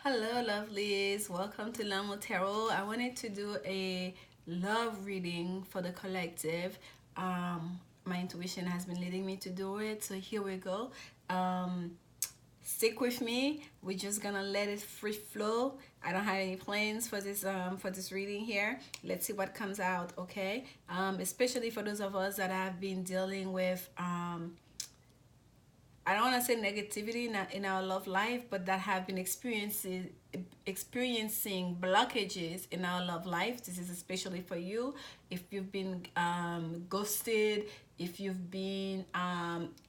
Hello, lovelies. Welcome to Lanmoutarot. I wanted to do a love reading for the collective. My intuition has been leading me to do it, so here we go. Stick with me. We're just gonna let it free flow. I don't have any plans for this reading here. Let's see what comes out. Okay. Especially for those of us that have been dealing with I don't want to say negativity in our love life, but that have been experiencing blockages in our love life. This is especially for you. If you've been ghosted, if you've been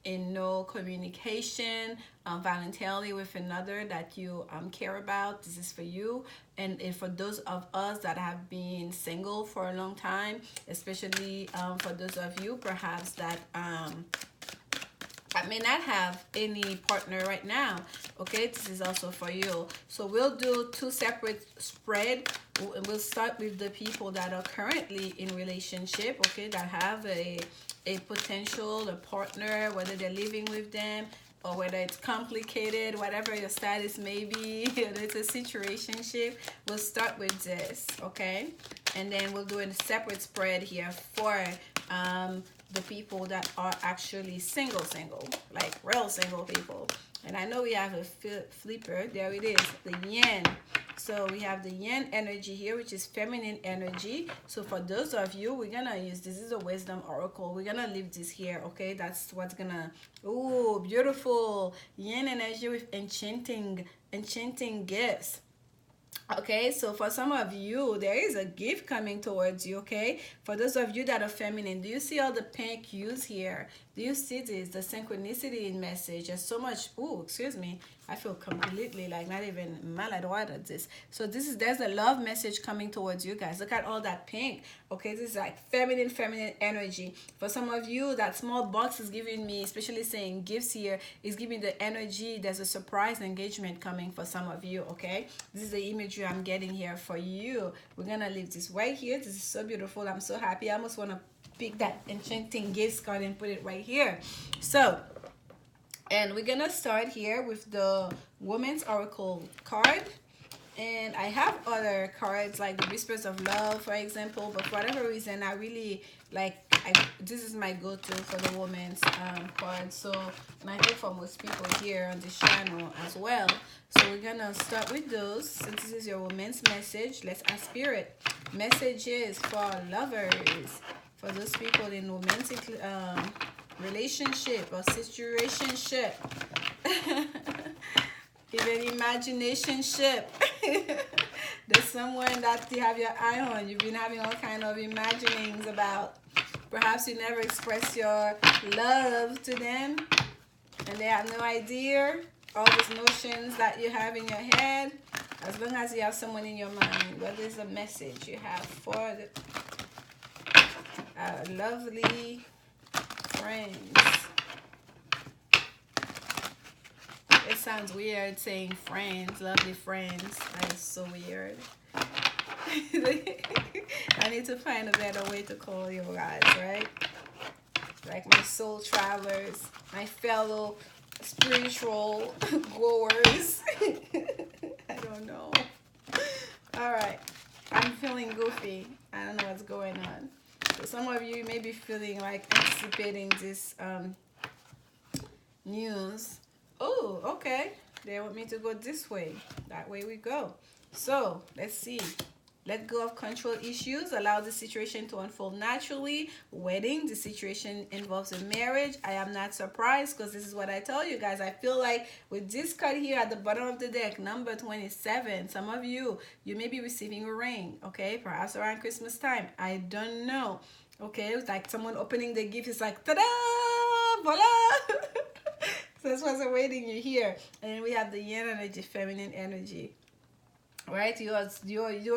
in no communication voluntarily with another that you care about, this is for you. And for those of us that have been single for a long time, especially for those of you perhaps that I may not have any partner right now. Okay, this is also for you. So we'll do two separate spread. We'll start with the people that are currently in relationship, okay, that have a potential, a partner, whether they're living with them or whether it's complicated, whatever your status may be, whether it's a situationship. We'll start with this, okay? And then we'll do a separate spread here for the people that are actually single, like real single people. And I know we have a flipper. There it is, the yin. So we have the yin energy here, which is feminine energy. So for those of you, we're gonna use, this is a wisdom oracle. We're gonna leave this here, okay? That's what's gonna, ooh, beautiful yin energy with enchanting gifts. Okay, so for some of you, there is a gift coming towards you, okay? For those of you that are feminine, do you see all the pink hues here? Do you see this? The synchronicity in message. There's so much, ooh, excuse me. I feel completely like not even maladroit at this. So there's a love message coming towards you guys. Look at all that pink. Okay, this is like feminine energy. For some of you, that small box is giving me, especially saying gifts here, is giving the energy. There's a surprise engagement coming for some of you, okay? This is the imagery I'm getting here for you. We're gonna leave this right here. This is so beautiful. I'm so happy. I almost want to pick that enchanting gifts card and put it right here. So, and we're gonna start here with the Woman's Oracle card. And I have other cards like the Whispers of Love, for example, but for whatever reason, I really like, this is my go-to for the woman's card. So, and I hope for most people here on this channel as well. So we're gonna start with those. Since this is your woman's message, let's ask Spirit. Messages for lovers, for those people in romantic relationship or situationship. Even imaginationship. There's someone that you have your eye on. You've been having all kind of imaginings about. Perhaps you never express your love to them and they have no idea. All these notions that you have in your head. As long as you have someone in your mind, what is the message you have for the lovely friends? It sounds weird saying friends, lovely friends. That is so weird. I need to find a better way to call you guys, right? Like my soul travelers, my fellow spiritual goers. I don't know. All right. I'm feeling goofy. I don't know what's going on. So some of you may be feeling like anticipating this news. Oh, okay. They want me to go this way. That way we go. So, let's see. Let go of control issues. Allow the situation to unfold naturally. Wedding. The situation involves a marriage. I am not surprised because this is what I tell you guys. I feel like with this card here at the bottom of the deck, number 27, some of you, you may be receiving a ring. Okay? Perhaps around Christmas time. I don't know. Okay? It's like someone opening the gift. It's like, ta-da! Voila! So that's what's awaiting you here. And then we have the yin energy, feminine energy. Right? You're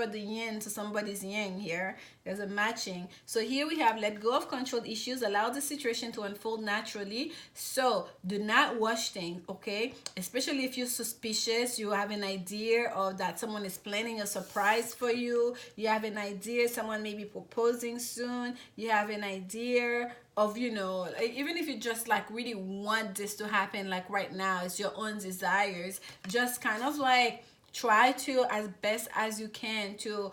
the yin to somebody's yang here. There's a matching. So here we have let go of control issues. Allow the situation to unfold naturally. So do not rush things, okay? Especially if you're suspicious. You have an idea of that someone is planning a surprise for you. You have an idea someone may be proposing soon. You have an idea of, you know, like, even if you just like really want this to happen like right now, it's your own desires. Just kind of like Try to, as best as you can, to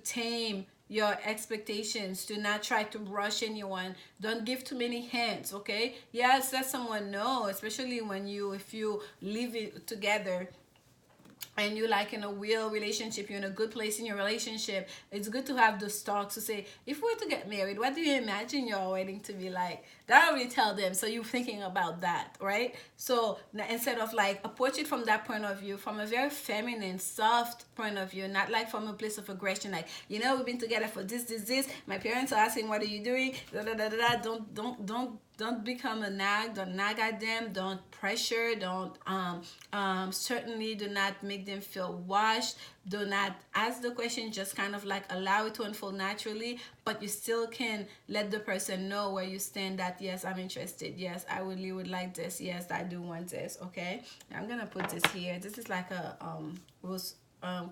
tame your expectations. Do not try to rush anyone. Don't give too many hints, okay? Yes, let someone know, especially when if you live it together and you like in a real relationship, you're in a good place in your relationship, it's good to have those talks to say, if we were to get married, what do you imagine your wedding to be like? That already tell them, so you're thinking about that, right? So instead of like approach it from that point of view, from a very feminine, soft point of view, not like from a place of aggression, like, we've been together for this, my parents are asking, what are you doing, da, da, da, da, da. Don't become a nag. Don't nag at them. Don't pressure. Don't certainly do not make them feel washed. Do not ask the question. Just kind of like allow it to unfold naturally. But you still can let the person know where you stand. That yes, I'm interested. Yes, I really would like this. Yes, I do want this. Okay, now I'm gonna put this here. This is like a rose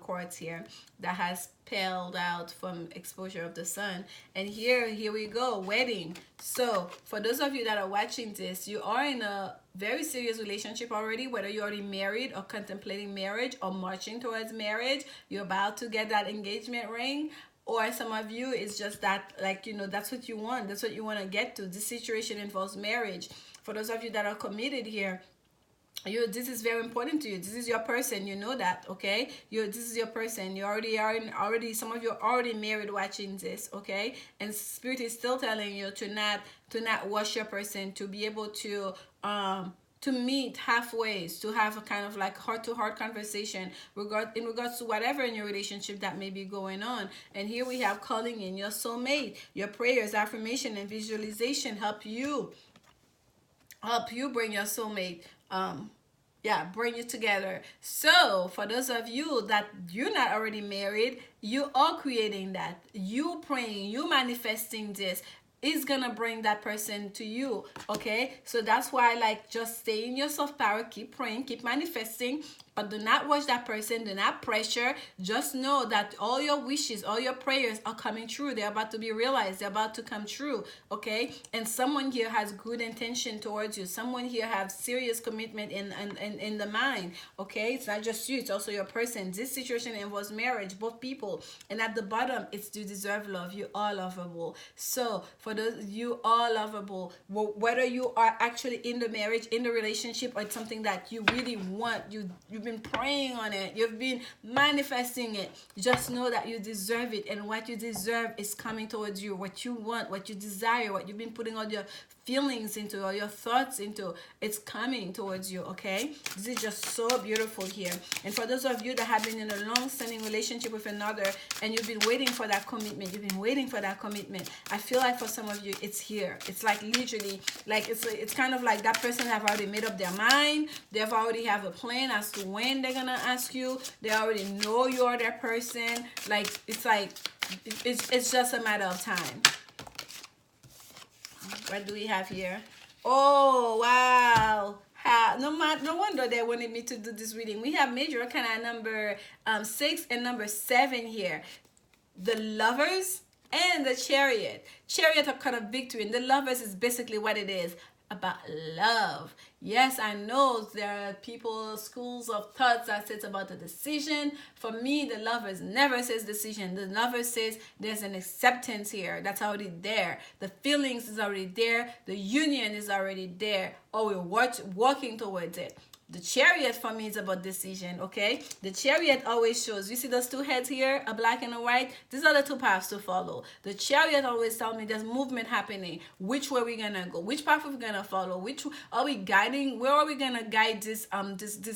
quartz here that has paled out from exposure of the sun. And here we go, wedding. So for those of you that are watching this, you are in a very serious relationship already, whether you're already married or contemplating marriage or marching towards marriage. You're about to get that engagement ring. Or some of you, it's just that, like, that's what you want. That's what you want to get to. This situation involves marriage. For those of you that are committed here, this is very important to you. This is your person, you know that, okay? This is your person. You already are already, some of you are already married watching this, okay? And spirit is still telling you to not wash your person, to be able to meet halfway, to have a kind of like heart-to-heart conversation in regards to whatever in your relationship that may be going on. And here we have calling in your soulmate. Your prayers, affirmation, and visualization help you bring your soulmate, bring it together. So for those of you that you're not already married, you are creating that. You praying, you manifesting this is gonna bring that person to you, okay? So that's why, like, just stay in your soft power, keep praying, keep manifesting, but do not rush that person, do not pressure. Just know that all your wishes, all your prayers are coming true. They're about to be realized, they're about to come true, okay? And someone here has good intention towards you. Someone here has serious commitment in the mind, okay? It's not just you, it's also your person. This situation involves marriage, both people. And at the bottom, it's you deserve love. You are lovable. So for those, you are lovable. Whether you are actually in the marriage, in the relationship, or it's something that you really want, you've been praying on it, you've been manifesting it, just know that you deserve it. And what you deserve is coming towards you. What you want, what you desire, what you've been putting all your feelings into or your thoughts into, it's coming towards you, okay? This is just so beautiful here. And for those of you that have been in a long-standing relationship with another and you've been waiting for that commitment, I feel like for some of you, it's here. It's like literally, like it's kind of like that person have already made up their mind. They've already have a plan as to when they're gonna ask you. They already know you're their person. Like it's just a matter of time. What do we have here? Oh, wow. No wonder they wanted me to do this reading. We have major arcana number 6 and number 7 here. The Lovers and the Chariot. Chariot are kind of victory, and the Lovers is basically what it is, about love. Yes, I know there are people, schools of thoughts that says about the decision. For me, the Lovers never says decision. The Lover says there's an acceptance here. That's already there. The feelings is already there. The union is already there. Or we're walking towards it. The Chariot for me is about decision, okay? The Chariot always shows, you see those two heads here, a black and a white? These are the two paths to follow. The Chariot always tells me there's movement happening. Which way we gonna go? Which path are we gonna follow? Which are we guiding? Where are we gonna guide this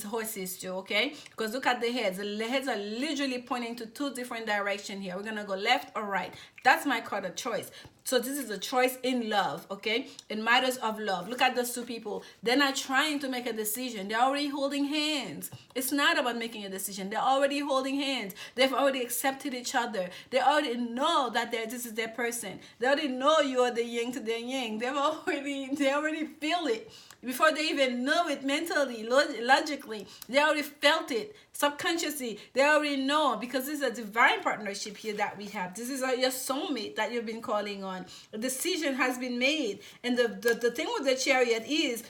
horses to, okay? Because look at the heads. The heads are literally pointing to two different directions here. We're gonna go left or right. That's my card of choice. So this is a choice in love, okay? In matters of love. Look at those two people. They're not trying to make a decision. They're already holding hands. It's not about making a decision. They're already holding hands. They've already accepted each other. They already know that this is their person. They already know you are the yin to their yang. They already feel it. Before they even know it mentally, logically, they already felt it. Subconsciously, they already know, because this is a divine partnership here that we have. This is your soulmate that you've been calling on. A decision has been made. And the thing with the Chariot is,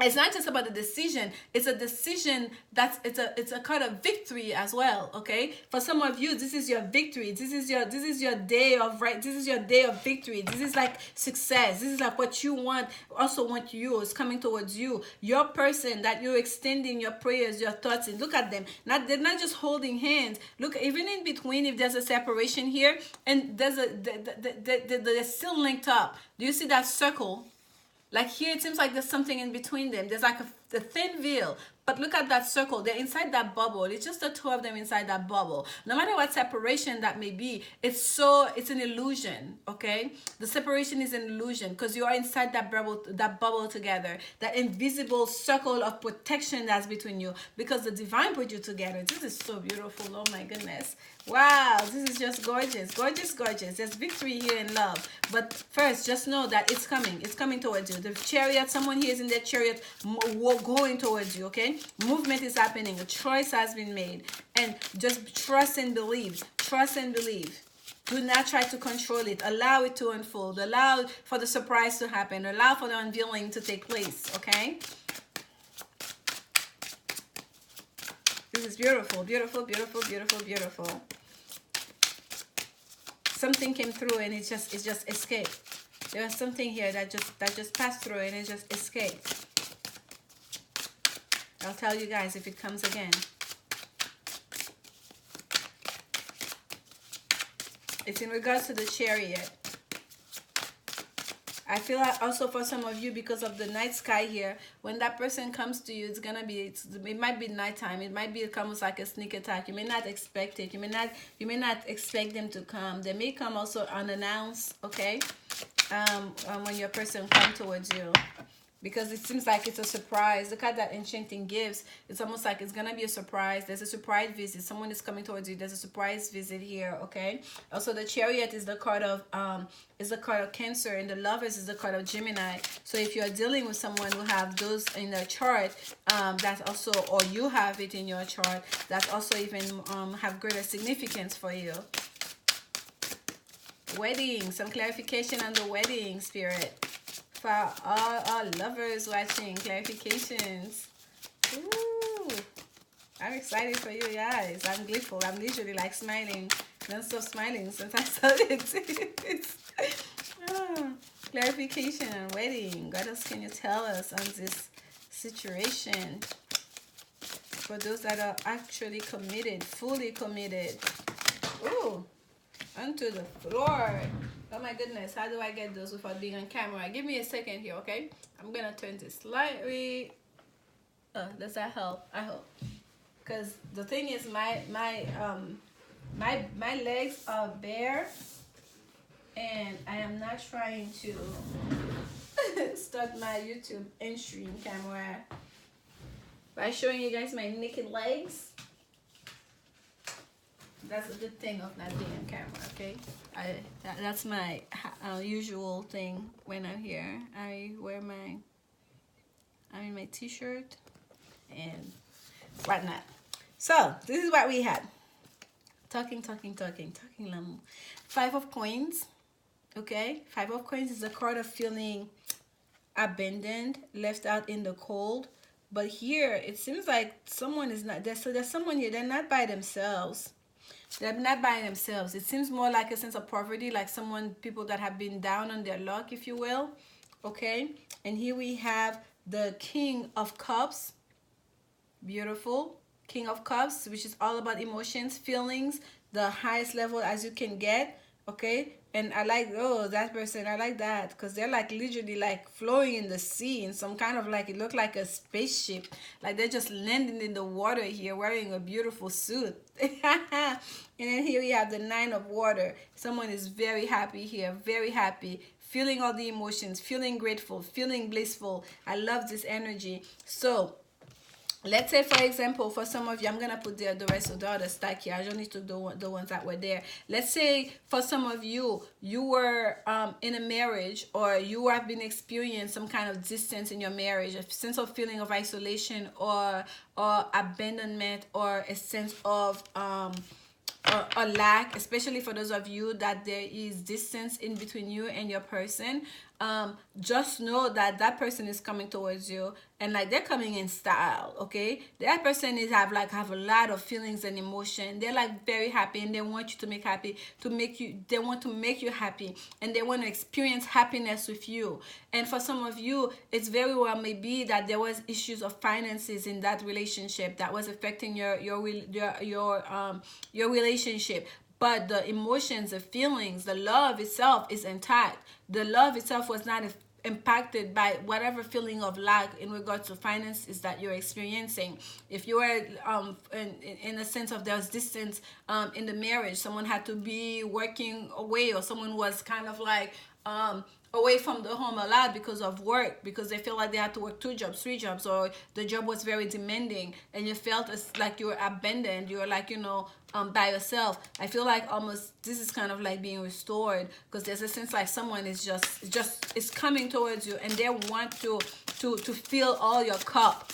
it's not just about the decision, it's a decision that's it's a kind of victory as well. Okay, for some of you, this is your victory, this is your day of right, this is your day of victory, this is like success, this is like what you want, also want you, is coming towards you, your person that you're extending your prayers, your thoughts in. Look at them, not, they're not just holding hands. Look, even in between, if there's a separation here and there's they're still linked up. Do you see that circle? Like here, it seems like there's something in between them. There's like a thin veil. But look at that circle. They're inside that bubble. It's just the two of them inside that bubble. No matter what separation that may be, it's an illusion, okay? The separation is an illusion because you are inside that bubble together. That invisible circle of protection that's between you, because the divine put you together. This is so beautiful. Oh my goodness. Wow, this is just gorgeous, gorgeous, gorgeous. There's victory here in love. But first, just know that it's coming. It's coming towards you. The chariot, someone here is in their chariot going towards you, okay? Movement is happening. A choice has been made. And just trust and believe. Trust and believe. Do not try to control it. Allow it to unfold. Allow for the surprise to happen. Allow for the unveiling to take place, okay? This is beautiful, beautiful, beautiful, beautiful, beautiful. Something came through and it just escaped. There was something here that just passed through and it just escaped. I'll tell you guys if it comes again. It's in regards to the chariot. I feel like also for some of you, because of the night sky here, when that person comes to you, it's gonna be, it might be nighttime. It might be almost like a sneak attack. You may not expect it. You may not expect them to come. They may come also unannounced. Okay, when your person comes towards you, because it seems like it's a surprise. Look at that enchanting gifts. It's almost like it's gonna be a surprise. There's a surprise visit. Someone is coming towards you. There's a surprise visit here. Okay. Also, the chariot is the card of Cancer, and the Lovers is the card of Gemini. So if you're dealing with someone who have those in their chart, that's also, or you have it in your chart, that's also even have greater significance for you. Wedding. Some clarification on the wedding, Spirit. For all our lovers watching, clarifications. Ooh, I'm excited for you guys. I'm grateful. I'm literally like smiling. Don't stop smiling since I saw it. Clarification on wedding. What else can you tell us on this situation? For those that are actually committed, fully committed. Ooh, onto the floor. Oh my goodness, how do I get those without being on camera? Give me a second here, okay? I'm gonna turn this slightly. Does that help? I hope. Because the thing is, my legs are bare, and I am not trying to start my YouTube in-stream camera by showing you guys my naked legs. That's a good thing of not being on camera, okay? That's my usual thing when I'm here. I wear I'm in my t-shirt and whatnot. So this is what we had. Talking, Lanmou. 5 of Coins, okay? 5 of Coins is a card of feeling abandoned, left out in the cold. But here, it seems like someone is not there. So there's someone here, they're not by themselves. They're not by themselves. It seems more like a sense of poverty, like people that have been down on their luck, if you will. Okay? And here we have the King of Cups. Beautiful. King of Cups, which is all about emotions, feelings, the highest level as you can get. Okay? And I like, oh, that person, I like that, because they're like literally like flowing in the sea in some kind of like, it looked like a spaceship. Like they're just landing in the water here wearing a beautiful suit. And then here we have the 9 of Water. Someone is very happy here, very happy, feeling all the emotions, feeling grateful, feeling blissful. I love this energy. So let's say, for example, for some of you, I'm going to put the rest of the other stack here. I only took the ones that were there. Let's say for some of you, you were in a marriage, or you have been experiencing some kind of distance in your marriage, a sense of feeling of isolation or abandonment, or a sense of a lack, especially for those of you that there is distance in between you and your person. just know that that person is coming towards you, and like they're coming in style. Okay, that person is have a lot of feelings and emotion. They're like very happy, and they want you to make happy, they want to make you happy, and they want to experience happiness with you. And for some of you, it's very well maybe that there was issues of finances in that relationship that was affecting your relationship. But the emotions, the feelings, the love itself is intact. The love itself was not impacted by whatever feeling of lack in regards to finances that you're experiencing. If you were in a sense of there's distance in the marriage, someone had to be working away, or someone was kind of like away from the home a lot because of work, because they feel like they had to work 2 jobs, 3 jobs, or the job was very demanding, and you felt like you were abandoned, you were like, by yourself. I feel like almost this is kind of like being restored, because there's a sense like someone is just is coming towards you, and they want to fill all your cup.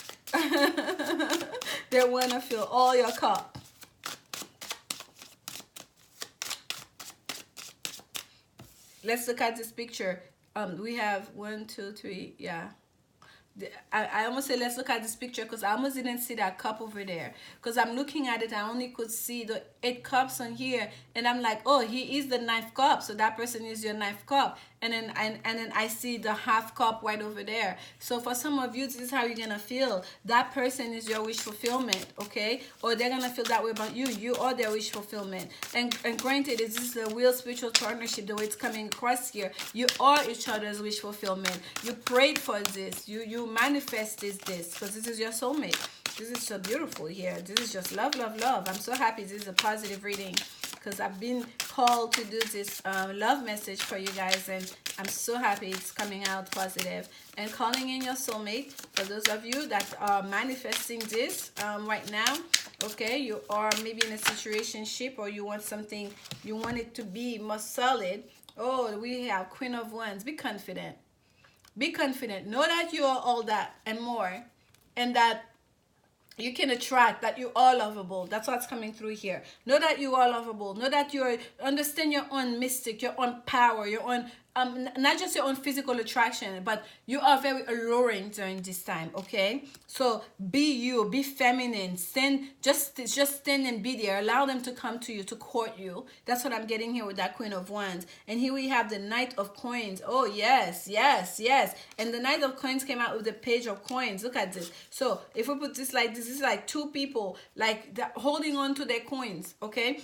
They want to fill all your cup. Let's look at this picture. We have 1, 2, 3. Yeah. I almost say let's look at this picture, because I almost didn't see that cup over there, because I'm looking at it, I only could see the 8 cups on here, and I'm like, oh, he is the 9th cup, so that person is your 9th cup. And then I see the half cup right over there. So for some of you, this is how you're gonna feel. That person is your wish fulfillment, okay? Or they're gonna feel that way about you. You are their wish fulfillment. And granted, this is a real spiritual partnership, the way it's coming across here. You are each other's wish fulfillment. You prayed for this. You manifested this, because this is your soulmate. This is so beautiful here. This is just love, love, love. I'm so happy this is a positive reading, because I've been called to do this love message for you guys, and I'm so happy it's coming out positive. And calling in your soulmate, for those of you that are manifesting this right now, okay, you are maybe in a situationship, or you want something, you want it to be more solid. Oh, we have Queen of Wands. Be confident. Be confident. Know that you are all that and more, and that you can attract, that you are lovable. That's what's coming through here. Know that you are lovable. Know that understand your own mystic, your own power, your own not just your own physical attraction, but you are very alluring during this time. Okay, so be you, be feminine, just stand and be there. Allow them to come to you, to court you. That's what I'm getting here with that Queen of Wands. And here we have the Knight of Coins. Oh yes, yes, yes. And the Knight of Coins came out with the Page of Coins. Look at this. So if we put this like this, is like 2 people like holding on to their coins. Okay,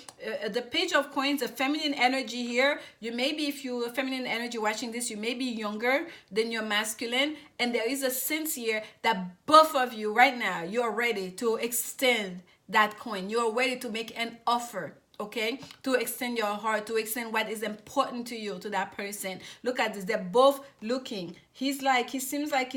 the Page of Coins, the feminine energy here. You maybe, if you're a feminine energy watching this, you may be younger than your masculine, and there is a sense here that both of you right now, you're ready to extend that coin. You're ready to make an offer, okay, to extend your heart, to extend what is important to you, to that person. Look at this. They're both looking. He seems like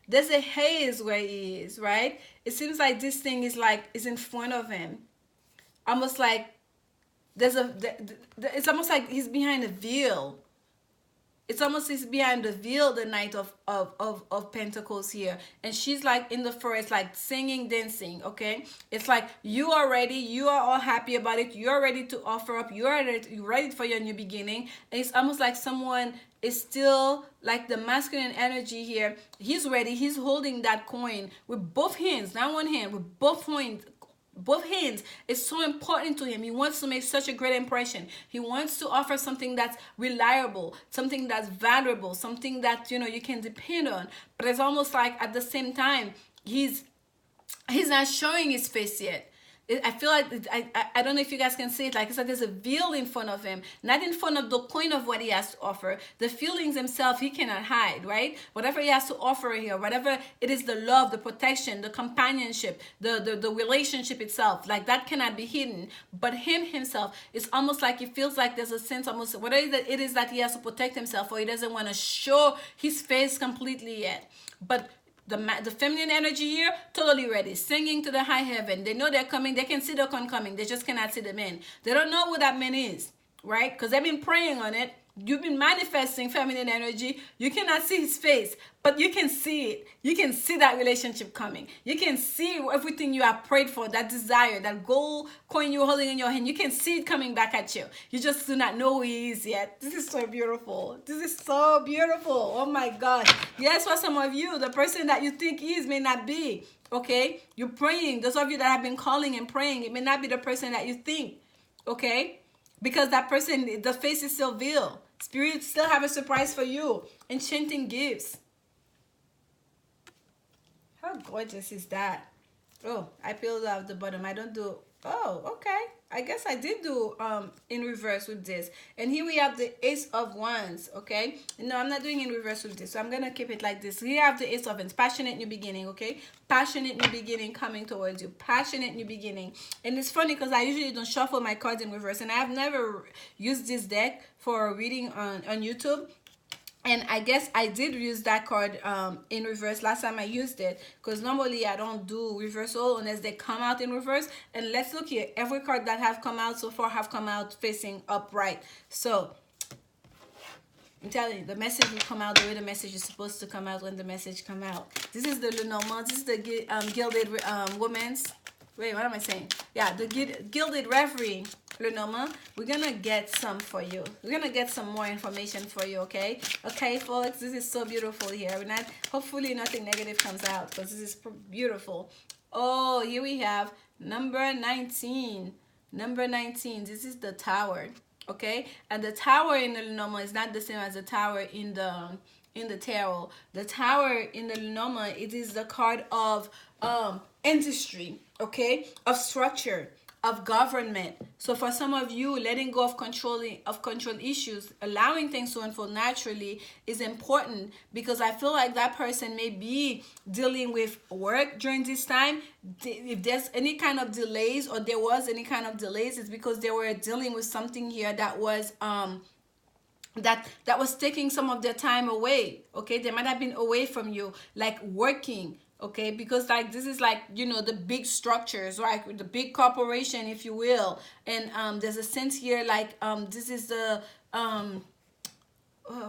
there's a haze where he is, right? It seems like this thing is in front of him, almost like it's almost like he's behind a veil. It's almost he's behind the veil, the Knight of Pentacles here. And she's like in the forest, like singing, dancing, okay? It's like you are ready. You are all happy about it. You're ready to offer up. You're ready for your new beginning. And it's almost like someone is still like the masculine energy here. He's ready. He's holding that coin with both hands, not one hand, with both hands. It's so important to him. He wants to make such a great impression. He wants to offer something that's reliable, something that's valuable, something that you can depend on. But it's almost like at the same time he's not showing his face yet. I feel like I don't know if you guys can see it. Like it's like there's a veil in front of him, not in front of the coin of what he has to offer. The feelings himself he cannot hide, right? Whatever he has to offer here, whatever it is, the love, the protection, the companionship, the relationship itself, like that cannot be hidden. But him himself, it's almost like he feels like there's a sense, almost whatever it is that he has to protect himself, or he doesn't want to show his face completely yet. But the feminine energy here, totally ready, singing to the high heaven. They know they're coming. They can see the con coming. They just cannot see the man. They don't know who that man is, right? Because they've been praying on it. You've been manifesting feminine energy. You cannot see his face, but you can see it. You can see that relationship coming. You can see everything you have prayed for, that desire, that gold coin you're holding in your hand. You can see it coming back at you. You just do not know who he is yet. This is so beautiful. This is so beautiful. Oh my God. Yes, for some of you, the person that you think he is may not be. Okay? You're praying. Those of you that have been calling and praying, it may not be the person that you think. Okay? Because that person, the face is still veiled. Spirit still have a surprise for you. Enchanting gifts. How gorgeous is that? Oh, I peeled off the bottom. I don't do... Oh, okay. I guess I did do in reverse with this. And here we have the Ace of Wands, okay? No, I'm not doing in reverse with this. So I'm going to keep it like this. Here you have the Ace of Wands. Passionate new beginning, okay? Passionate new beginning coming towards you. Passionate new beginning. And it's funny because I usually don't shuffle my cards in reverse. And I've never used this deck for a reading on YouTube. And I guess I did use that card in reverse last time I used it. Because normally I don't do reversal unless they come out in reverse. And let's look here. Every card that have come out so far have come out facing upright. So, I'm telling you, the message will come out the way the message is supposed to come out when the message come out. This is the Lanmou. This is the Gilded Woman's. Wait, what am I saying? Yeah, the Gilded Reverie. Lanmou, we're gonna get some for you. We're gonna get some more information for you, okay? Okay, folks, this is so beautiful here. We're not, hopefully nothing negative comes out because this is beautiful. Oh, here we have number 19. Number 19. This is the Tower, okay? And the Tower in the Lanmou is not the same as the Tower in the tarot. The Tower in the Lanmou, it is the card of industry, okay? Of structure, of government. So for some of you, letting go of control issues, allowing things to unfold naturally is important, because I feel like that person may be dealing with work during this time. If there's any kind of delays, or there was any kind of delays, it's because they were dealing with something here that was that was taking some of their time away. Okay, they might have been away from you, like working. Okay, because like this is like, you know, the big structures, right? The big corporation, if you will. And there's a sense here like this is the oh,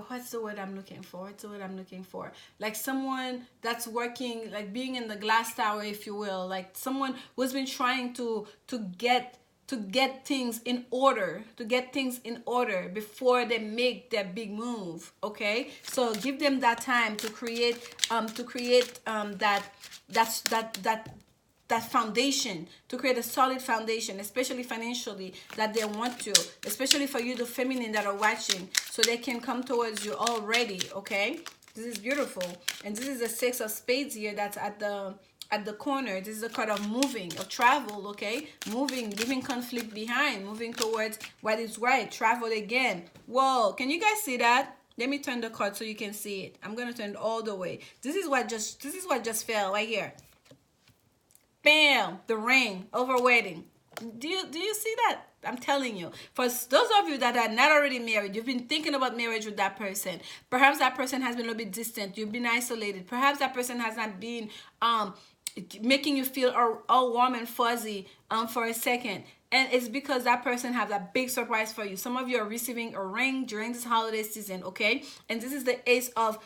what's the word I'm looking for? What's the word I'm looking for? Like someone that's working, like being in the glass tower, if you will. Like someone who's been trying to get things in order, before they make their big move. Okay, so give them that time to create that foundation, to create a solid foundation, especially financially, that they want to, especially for you, the feminine that are watching, so they can come towards you already. Okay, this is beautiful. And this is the Six of Spades here that's at the corner. This is a card of moving, of travel, okay? Moving, leaving conflict behind, moving towards what is right, travel again. Whoa, can you guys see that? Let me turn the card so you can see it. I'm gonna turn it all the way. This is what just fell right here. Bam, the ring over wedding. Do you see that? I'm telling you, for those of you that are not already married, you've been thinking about marriage with that person. Perhaps that person has been a little bit distant. You've been isolated. Perhaps that person has not been making you feel all warm and fuzzy for a second. And it's because that person has a big surprise for you. Some of you are receiving a ring during this holiday season, okay? And this is the Ace of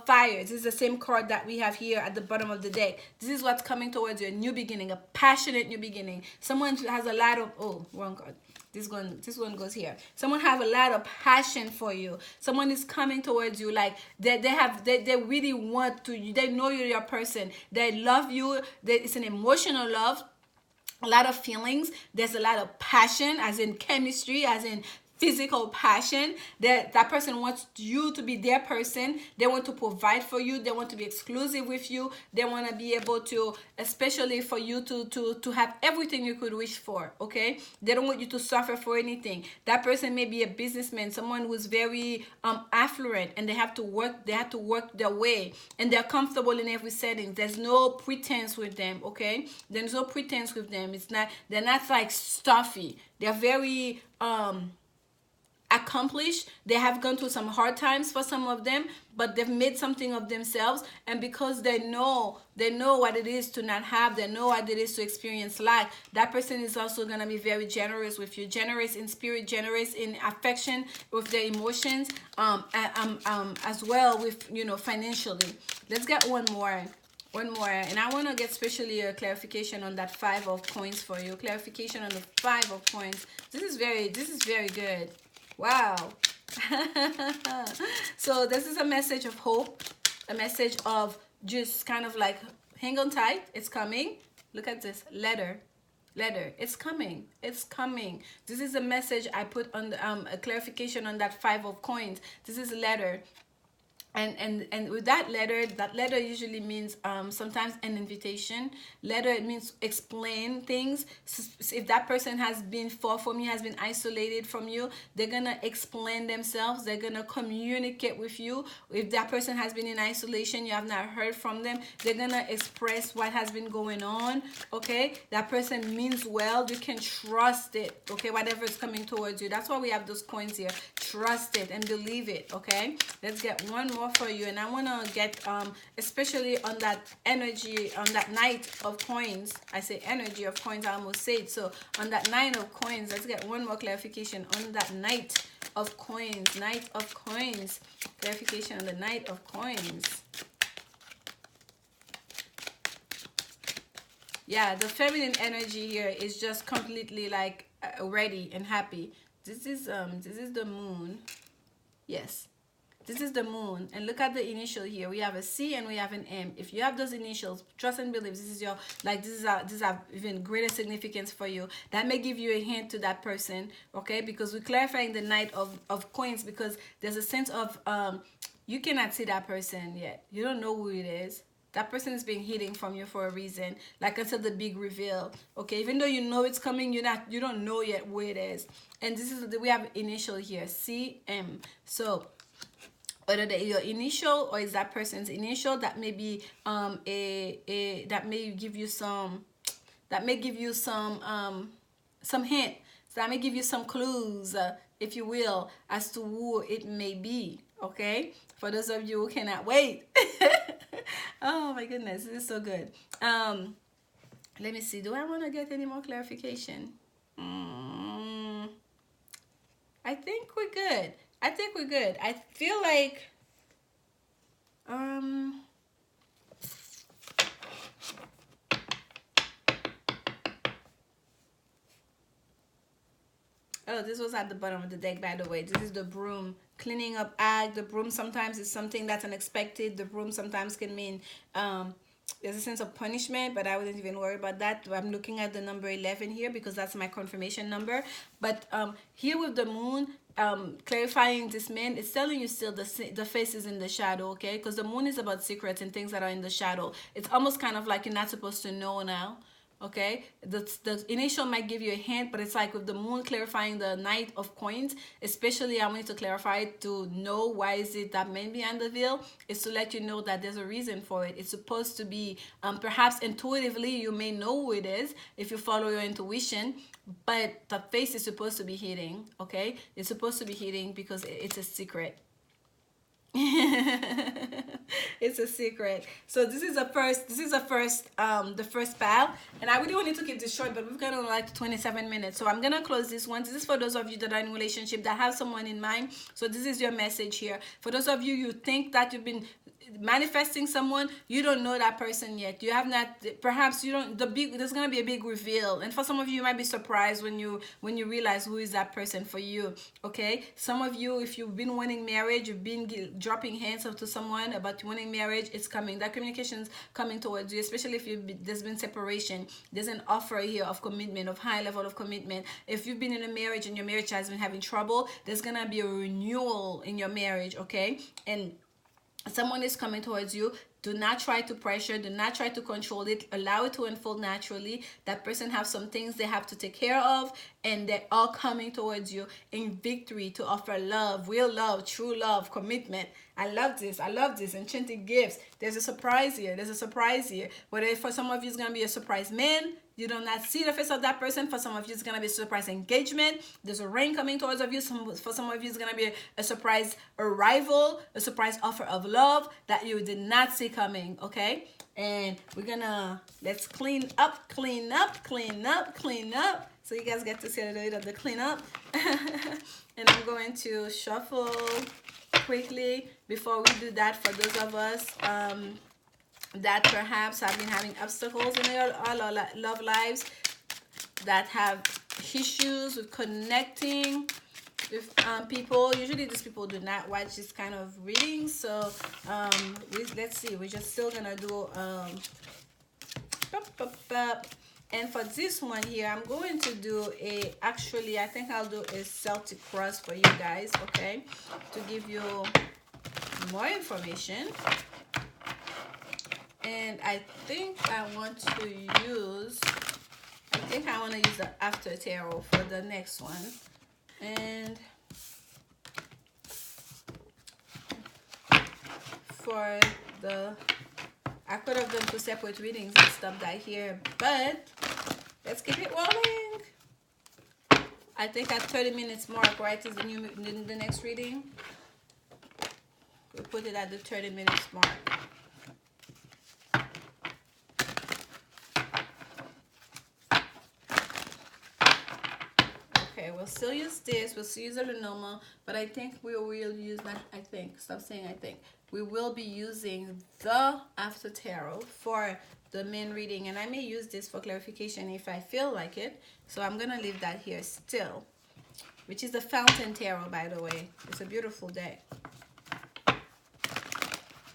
Fire. This is the same card that we have here at the bottom of the deck. This is what's coming towards you, a new beginning, a passionate new beginning. Someone has a lot of, oh, wrong card. This one goes here. Someone have a lot of passion for you. Someone is coming towards you like they really want to. They know you're your person. They love you. It's an emotional love. A lot of feelings. There's a lot of passion, as in chemistry, as in physical passion. That person wants you to be their person. They want to provide for you. They want to be exclusive with you. They want to be able to, especially for you to have everything you could wish for. Okay, they don't want you to suffer for anything. That person may be a businessman, someone who's very affluent, and they have to work their way, and they're comfortable in every setting. There's no pretense with them. Okay, there's no pretense with them. They're not like stuffy. They're very accomplished. They have gone through some hard times for some of them, but they've made something of themselves. And because they know what it is to not have, they know what it is to experience lack, that person is also going to be very generous with you, generous in spirit, generous in affection, with their emotions, as well with, you know, financially. Let's get one more. And I want to get especially a clarification on that 5 of coins for you. Clarification on the 5 of coins. This is very good. Wow. So this is a message of hope, a message of just kind of like, hang on tight, it's coming. Look at this letter. It's coming. This is a message I put on the, a clarification on that 5 of coins. This is a letter. And with that letter usually means sometimes an invitation. Letter, it means explain things. So if that person has been far from you, has been isolated from you, they're gonna explain themselves. They're gonna communicate with you. If that person has been in isolation, you have not heard from them, they're gonna express what has been going on. Okay, that person means well. You can trust it. Okay, whatever is coming towards you. That's why we have those coins here. Trust it and believe it. Okay, let's get one more for you. And I want to get especially on that energy, on that Knight of Coins. I say energy of coins, I almost said. So on that 9 of coins, let's get one more clarification on that Knight of Coins. Clarification on the Knight of Coins. Yeah, the feminine energy here is just completely like ready and happy. This is the moon. Yes, this is the moon. And look at the initial here. We have a C and we have an M. If you have those initials, trust and believe, this is your, like, this is even greater significance for you. That may give you a hint to that person, okay? Because we're clarifying the Knight of Coins, because there's a sense of you cannot see that person yet. You don't know who it is. That person is being hidden from you for a reason, like until the big reveal. Okay, even though you know it's coming, you don't know yet where it is. And this is we have initial here, CM. So whether your initial or is that person's initial, that may be that may give you some hint. So that may give you some clues, if you will, as to who it may be. Okay, for those of you who cannot wait. Oh my goodness, this is so good. Let me see, do I want to get any more clarification? I think we're good. I feel like oh, this was at the bottom of the deck, by the way. This is the broom, cleaning up act. The broom sometimes is something that's unexpected. The broom sometimes can mean there's a sense of punishment, but I wouldn't even worry about that. I'm looking at the number 11 here because that's my confirmation number. But here with the moon, clarifying this man, it's telling you still the face is in the shadow, okay? Because the moon is about secrets and things that are in the shadow. It's almost kind of like you're not supposed to know now. Okay, the initial might give you a hint, but it's like with the moon clarifying the Knight of Coins, especially I wanted to clarify it to know why is it that man behind the veil, is to let you know that there's a reason for it. It's supposed to be, perhaps intuitively you may know who it is if you follow your intuition, but the face is supposed to be hidden, okay? It's supposed to be hidden because it's a secret. It's a secret. So this is the first pile, and I really wanted to keep this short, but we've got like 27 minutes, so I'm gonna close this one. This is for those of you that are in a relationship that have someone in mind. So this is your message here. For those of you, you think that you've been manifesting someone, you don't know that person yet. You have not, perhaps you don't, there's gonna be a big reveal, and for some of you might be surprised when you realize who is that person for you. Okay, some of you, if you've been wanting marriage, you've been dropping hints to someone about wanting marriage, it's coming. That communication's coming towards you, especially if there's been separation. There's an offer here of commitment, of high level of commitment. If you've been in a marriage and your marriage has been having trouble, there's gonna be a renewal in your marriage, okay? And someone is coming towards you. Do not try to pressure, do not try to control it. Allow it to unfold naturally. That person have some things they have to take care of, and they're all coming towards you in victory to offer love, real love, true love, commitment. I love this. I love this. Enchanted gifts. There's a surprise here. There's a surprise here. Whether for some of you it's going to be a surprise man, you do not see the face of that person. For some of you, it's going to be a surprise engagement. There's a ring coming towards of you. For some of you, it's going to be a surprise arrival, a surprise offer of love that you did not see coming, okay? And we're going to, let's clean up, clean up, clean up, clean up. So you guys get to see a little bit of the clean up. And I'm going to shuffle quickly before we do that. For those of us that perhaps have been having obstacles in your love lives, that have issues with connecting with people. Usually these people do not watch this kind of readings, so let's see, we're just still gonna do and for this one here, I'm going to do actually I think I'll do a Celtic cross for you guys, okay, to give you more information. And I think I want to use the after tarot for the next one. And for the, I could have done 2 separate readings and stopped that here, but let's keep it rolling. I think at 30 minutes mark, right, is the next reading. We'll put it at the 30 minutes mark. Okay, we'll still use this. We'll still use a Lanmou, but I think we will use that. I think. Stop saying I think. We will be using the after tarot for the main reading, and I may use this for clarification if I feel like it. So I'm gonna leave that here still, which is the Fountain Tarot, by the way. It's a beautiful deck.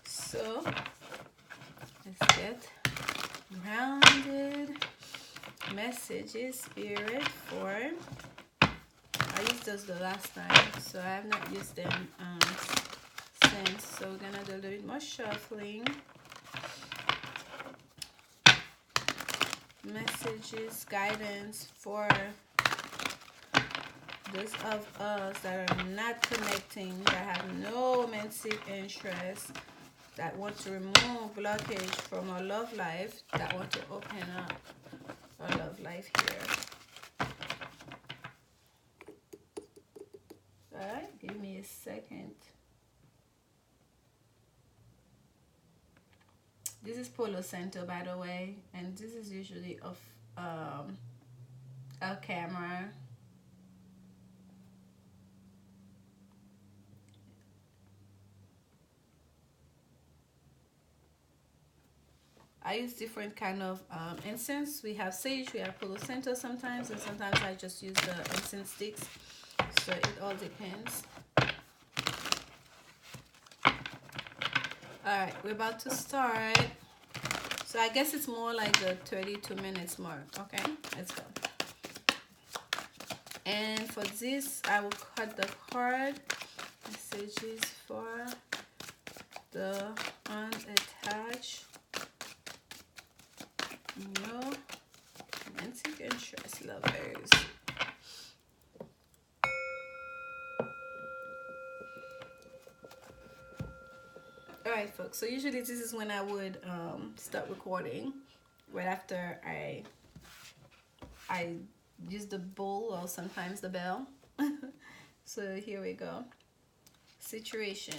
So let's get grounded. Messages, spirit for. I used those the last time, so I have not used them since. So we're gonna do a little bit more shuffling. Messages, guidance for those of us that are not connecting, that have no romantic interest, that want to remove blockage from our love life, that want to open up our love life here. Alright, give me a second. This is Palo Santo, by the way, and this is usually of a camera. I use different kind of incense. We have sage, we have Palo Santo sometimes, and sometimes I just use the incense sticks. So it all depends. Alright, we're about to start. So I guess it's more like the 32 minutes mark. Okay, let's go. And for this, I will cut the card. Messages for the unattached. No romantic interest lovers. Alright folks, so usually this is when I would start recording, right after I use the bowl or sometimes the bell. So here we go. Situation.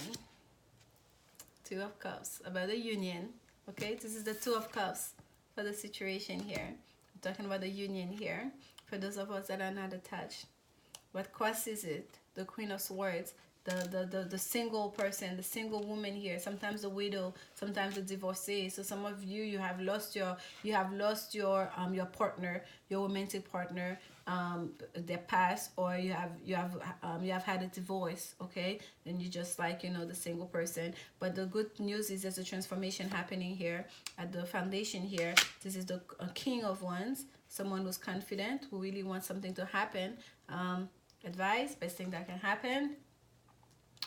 2 of Cups, about the union. Okay, this is the 2 of Cups for the situation here. I'm talking about the union here for those of us that are not attached. What causes it? The Queen of Swords. The single person, the single woman here, sometimes the widow, sometimes the divorcee. So some of you, you have lost your partner, your romantic partner, their past, or you have had a divorce, okay? And you just like, you know, the single person. But the good news is there's a transformation happening here at the foundation here. This is the King of Wands, someone who's confident, who really wants something to happen. Advice, best thing that can happen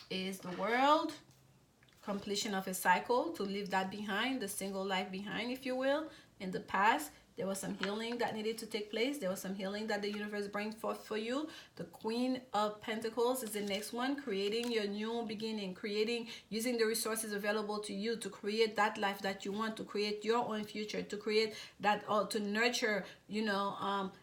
is the World, completion of a cycle, to leave that behind, the single life behind, if you will. In the past, there was some healing that needed to take place. There was some healing that the universe brings forth for you. The Queen of Pentacles is the next one, creating your new beginning, using the resources available to you to create that life that you want, to create your own future, to create that, or to nurture,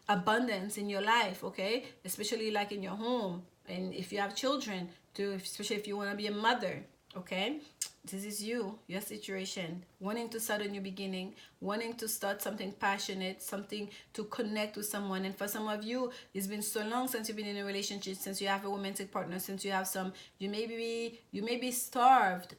abundance in your life, okay? Especially like in your home, and if you have children, especially if you want to be a mother, okay? This is your situation, wanting to start a new beginning, wanting to start something passionate, something to connect with someone. And for some of you, it's been so long since you've been in a relationship, since you have a romantic partner, since you have you may be starved,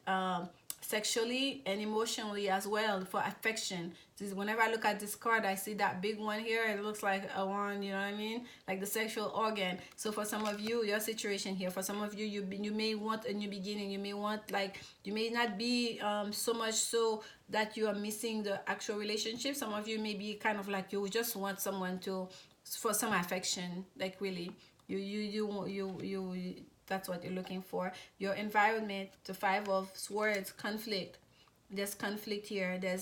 sexually and emotionally as well, for affection. Whenever I look at this card, I see that big one here. It looks like a one, you know what I mean? Like the sexual organ. So for some of you, your situation here, for some of you, you may want a new beginning. You may want, you may not be so much so that you are missing the actual relationship. Some of you may be kind of like, you just want someone for some affection, like really. You that's what you're looking for. Your environment, the Five of Swords, conflict. There's conflict here. There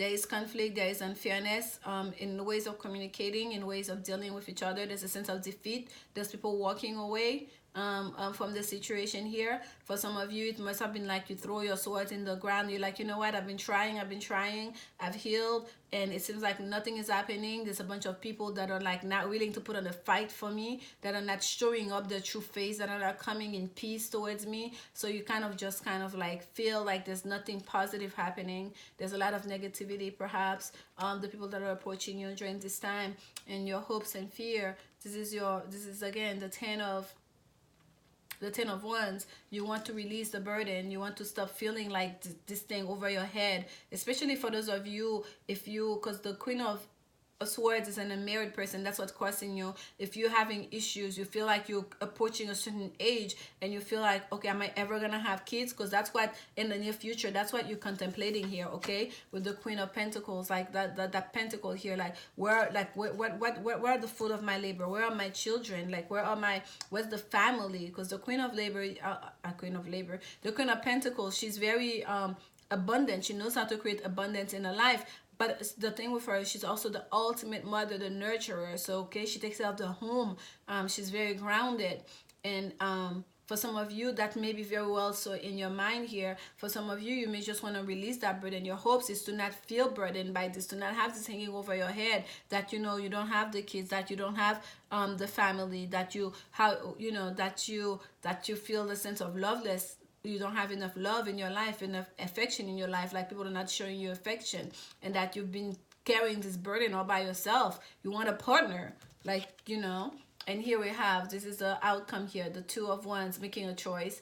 is conflict, there is unfairness in ways of communicating, in ways of dealing with each other. There's a sense of defeat. There's people walking away from the situation here. For some of you, it must have been like you throw your sword in the ground. You're like, you know what, I've been trying, I've healed, and it seems like nothing is happening. There's a bunch of people that are like not willing to put on a fight for me, that are not showing up their true face, that are not coming in peace towards me. So you kind of like feel like there's nothing positive happening. There's a lot of negativity, perhaps. The people that are approaching you during this time, and your hopes and fear. This is again the Ten of Wands. You want to release the burden. You want to stop feeling like this thing over your head, especially for those of you, because the Queen of Swords is an unmarried person. That's what's causing you. If you're having issues, you feel like you're approaching a certain age, and you feel like, okay, am I ever gonna have kids? Because that's what in the near future, that's what you're contemplating here, okay? With the Queen of Pentacles, like that pentacle here, like where are the fruit of my labor? Where are my children? Like where's the family? Because the Queen of the Queen of Pentacles, she's very abundant. She knows how to create abundance in her life. But the thing with her, she's also the ultimate mother, the nurturer. So, okay, she takes care of the home. She's very grounded. And for some of you, that may be very well so in your mind here. For some of you, you may just want to release that burden. Your hopes is to not feel burdened by this, to not have this hanging over your head, that you don't have the kids, that you don't have the family, that you feel the sense of loveless. You don't have enough love in your life, enough affection in your life, like people are not showing you affection, and that you've been carrying this burden all by yourself. You want a partner, and here we have, this is the outcome here, the Two of Wands, making a choice,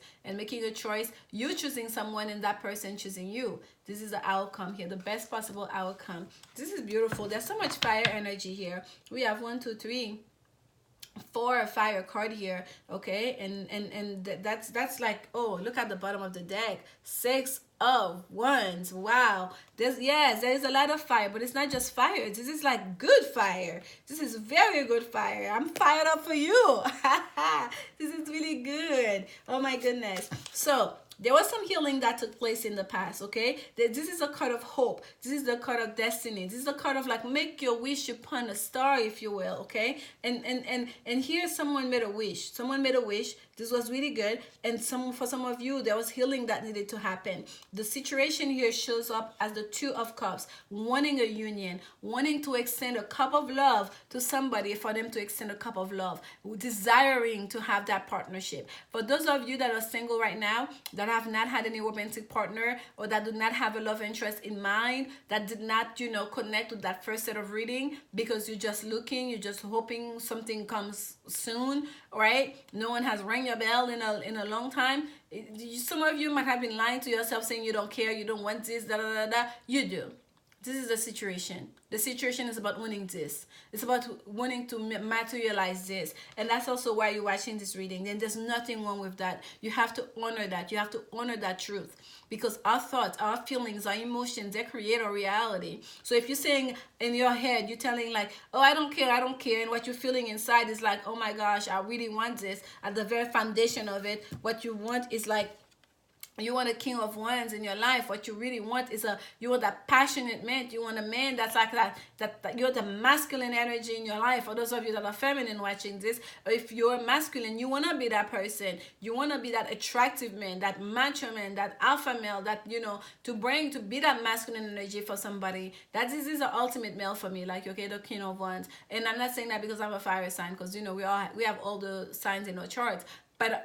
you choosing someone and that person choosing you. This is the outcome here, the best possible outcome. This is beautiful. There's so much fire energy here. We have 1, 2, 3, 4 fire card here, okay, and that's like, oh, look at the bottom of the deck, 6 of Wands. Wow, there is a lot of fire, but it's not just fire. This is like good fire. This is very good fire. I'm fired up for you. This is really good. Oh my goodness. So there was some healing that took place in the past, okay? This is a card of hope. This is the card of destiny. This is the card of like, make your wish upon a star, if you will, okay? And here someone made a wish. Someone made a wish. This was really good. And for some of you, there was healing that needed to happen. The situation here shows up as the Two of Cups, wanting a union, wanting to extend a cup of love to somebody, for them to extend a cup of love, desiring to have that partnership. For those of you that are single right now, that have not had any romantic partner, or that do not have a love interest in mind, that did not, connect with that first set of reading, because you're just looking, you're just hoping something comes soon, right? No one has rang your bell in a long time. Some of you might have been lying to yourself, saying you don't care, you don't want this, You do. This is the situation. The situation is about wanting this. It's about wanting to materialize this. And that's also why you're watching this reading. And there's nothing wrong with that. You have to honor that. You have to honor that truth. Because our thoughts, our feelings, our emotions, they create our reality. So if you're saying in your head, you're telling like, oh, I don't care. And what you're feeling inside is like, oh my gosh, I really want this. At the very foundation of it, what you want is like, You want a king of wands in your life. What you really want is you want that passionate man. You want a man that's like that you're the masculine energy in your life. For those of you that are feminine watching this, or if you're masculine, you want to be that person. You want to be that attractive man, that macho man, that alpha male, that, you know, to be that masculine energy for somebody. That this is the ultimate male for me. Like, okay, the king of wands. And I'm not saying that because I'm a fire sign, because, you know, we have all the signs in our charts. But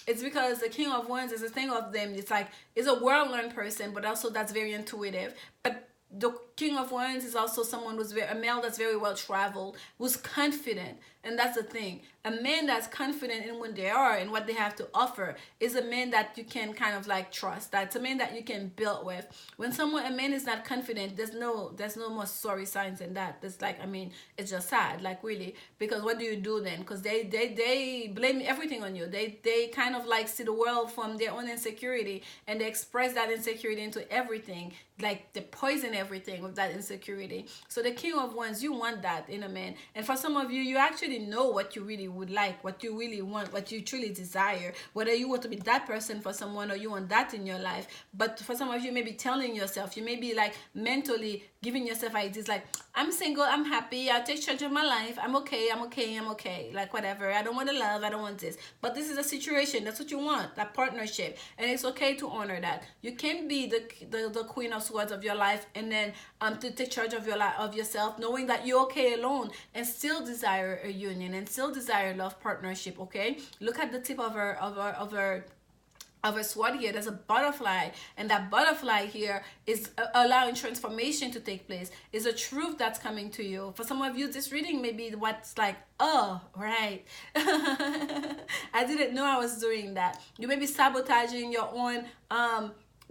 it's because the king of wands is a thing of them. It's like, it's a well-learned person, but also that's very intuitive. But the king of wands is also someone who's a male that's very well traveled, who's confident. And that's the thing. A man that's confident in what they are and what they have to offer is a man that you can kind of like trust. That's a man that you can build with. When a man is not confident, there's no more sorry signs than that. It's like, I mean, it's just sad, like, really. Because what do you do then? Because they blame everything on you. They kind of like see the world from their own insecurity, and they express that insecurity into everything. Like, they poison everything with that insecurity. So the king of wands, you want that in a man. And for some of you, you actually know what you really would like, what you really want, what you truly desire, whether you want to be that person for someone or you want that in your life. But for some of you, may be telling yourself, you may be like mentally giving yourself ideas like, I'm single, I'm happy, I'll take charge of my life, I'm okay, like, whatever, I don't want to love, I don't want this. But this is a situation, that's what you want, that partnership, and it's okay to honor that. You can be the queen of swords of your life, and then to take charge of your life, of yourself, knowing that you're okay alone, and still desire a union, and still desire love, partnership. Okay, look at the tip of a sword here. There's a butterfly, and that butterfly here is allowing transformation to take place. Is a truth that's coming to you. For some of you, this reading may be what's like, oh, right. I didn't know I was doing that. You may be sabotaging your own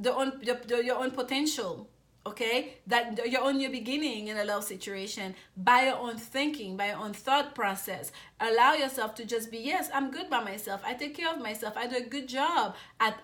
your own potential. Okay, that your own new beginning in a love situation by your own thinking, by your own thought process. Allow yourself to just be, yes, I'm good by myself, I take care of myself, I do a good job at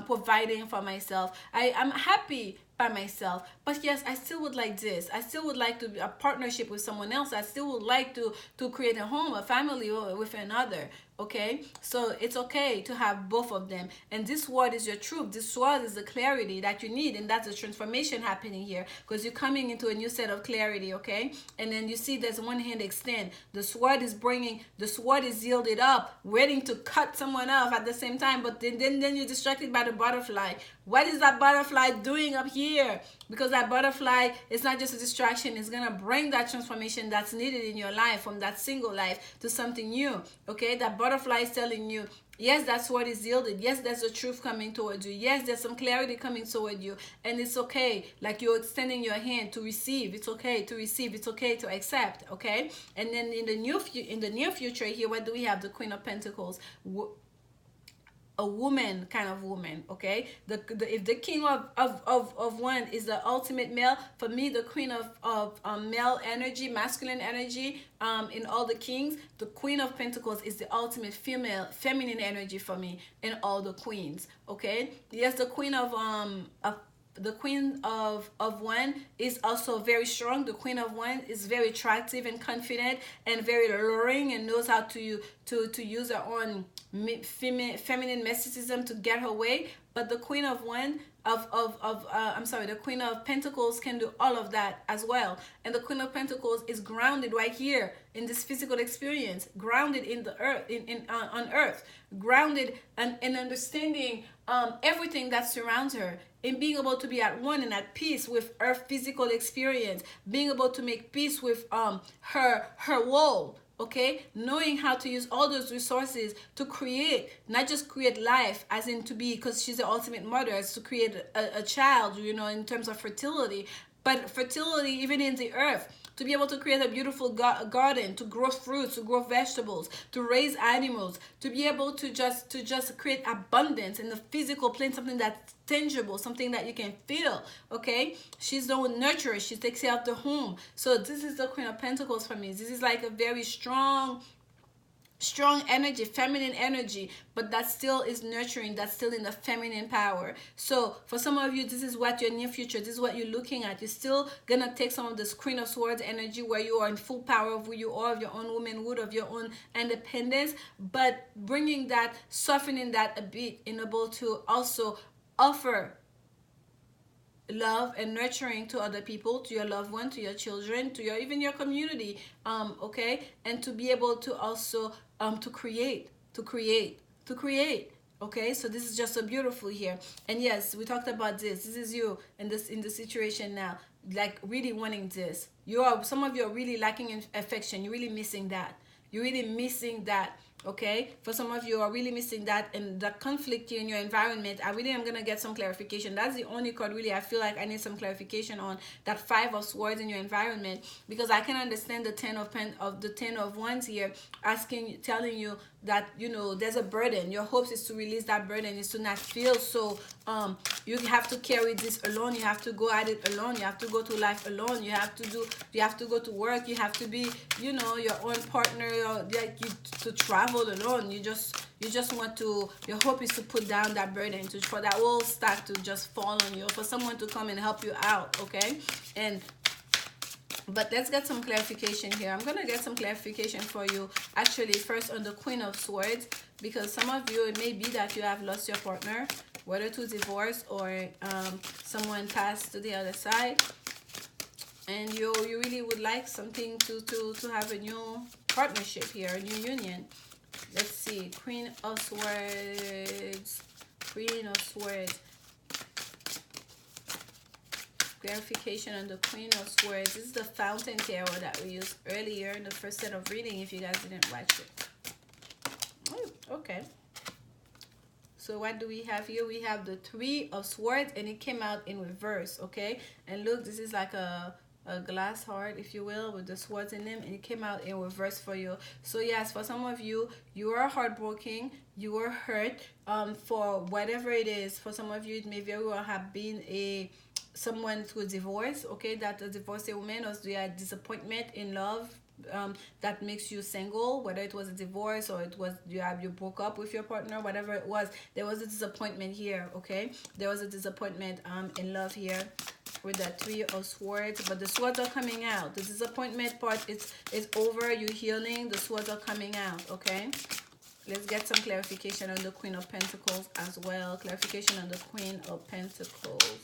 providing for myself, I'm happy by myself. But yes, I still would like this, I still would like to be a partnership with someone else, I still would like to create a home, a family with another. Okay, so it's okay to have both of them, and this word is your truth. This word is the clarity that you need, and that's the transformation happening here, because you're coming into a new set of clarity. Okay, and then you see there's one hand extend. The sword is yielded up, waiting to cut someone off at the same time, but then you're distracted by the butterfly. What is that butterfly doing up here? Because that butterfly is not just a distraction, it's gonna bring that transformation that's needed in your life, from that single life to something new. Okay, that butterfly is telling you, yes, that's what is yielded. Yes, there's the truth coming towards you. Yes, there's some clarity coming toward you, and it's okay. Like, you're extending your hand to receive. It's okay to receive. It's okay to accept. Okay, and then in the near future here, what do we have? The Queen of Pentacles. A woman, kind of woman. Okay, if the king of one is the ultimate male, for me, the queen of male energy, masculine energy, in all the kings, the Queen of Pentacles is the ultimate feminine energy for me in all the queens. Okay, yes, the queen of one is also very strong. The Queen of One is very attractive and confident and very alluring, and knows how to use her own feminine mysticism to get her way. But the Queen of One the Queen of Pentacles can do all of that as well. And the Queen of Pentacles is grounded right here in this physical experience, grounded in the earth, on earth, grounded and understanding everything that surrounds her, in being able to be at one and at peace with her physical experience, being able to make peace with her world. Okay, knowing how to use all those resources to create, not just create life, as in to be, because she's the ultimate mother, is to create a child, you know, in terms of fertility, but fertility even in the earth, to be able to create a beautiful garden, to grow fruits, to grow vegetables, to raise animals, to be able to just create abundance in the physical plane, something that's tangible, something that you can feel. Okay, she's the nurturer, she takes care of the home. So this is the Queen of Pentacles for me. This is like a very strong strong energy, feminine energy, but that still is nurturing, that's still in the feminine power. So for some of you, this is what your near future, this is what you're looking at. You're still gonna take some of this Queen of Swords energy, where you are in full power of who you are, of your own womanhood, of your own independence, but bringing that, softening that a bit, and able to also offer love and nurturing to other people, to your loved one, to your children, to your, even your community, okay, and to be able to also to create. Okay, so this is just so beautiful here. And yes, we talked about this is you in the situation now, like really wanting this. You are, some of you are really lacking in affection, you're really missing that, you're really missing that. Okay, for some of you are really missing that, and the conflict here in your environment, I really am gonna get some clarification. That's the only card really I feel like I need some clarification on, that 5 of Swords in your environment, because I can understand the 10 of Wands here, asking, telling you that, you know, there's a burden. Your hopes is to release that burden, is to not feel so you have to carry this alone, you have to go at it alone, you have to go to life alone, you have to go to work, you have to be, you know, your own partner, or like you, to travel alone. You just want to, your hope is to put down that burden, to, for that whole stack to just fall on you, for someone to come and help you out. Okay, and but let's get some clarification here. I'm gonna get some clarification for you actually first on the Queen of Swords, because some of you, it may be that you have lost your partner, whether to divorce or someone passed to the other side, and you really would like something to have a new partnership here, a new union. Let's see, Queen of Swords, Queen of Swords. Clarification on the Queen of Swords. This is the Fountain Tarot that we used earlier in the first set of reading, if you guys didn't watch it. Oh, okay. So what do we have here? We have the 3 of Swords, and it came out in reverse, okay? And look, this is like a glass heart, if you will, with the swords in them, and it came out in reverse for you. So yes, for some of you, you are heartbroken, you are hurt for whatever it is. For some of you, it may very well have been someone through divorce, okay, that a divorced woman, or you had disappointment in love, that makes you single, whether it was a divorce or it was you broke up with your partner, whatever it was, there was a disappointment here. Okay, there was a disappointment in love here with that 3 of Swords, but the swords are coming out. The disappointment part is over. You're healing. The swords are coming out. Okay, let's get some clarification on the Queen of Pentacles as well. Clarification on the Queen of Pentacles.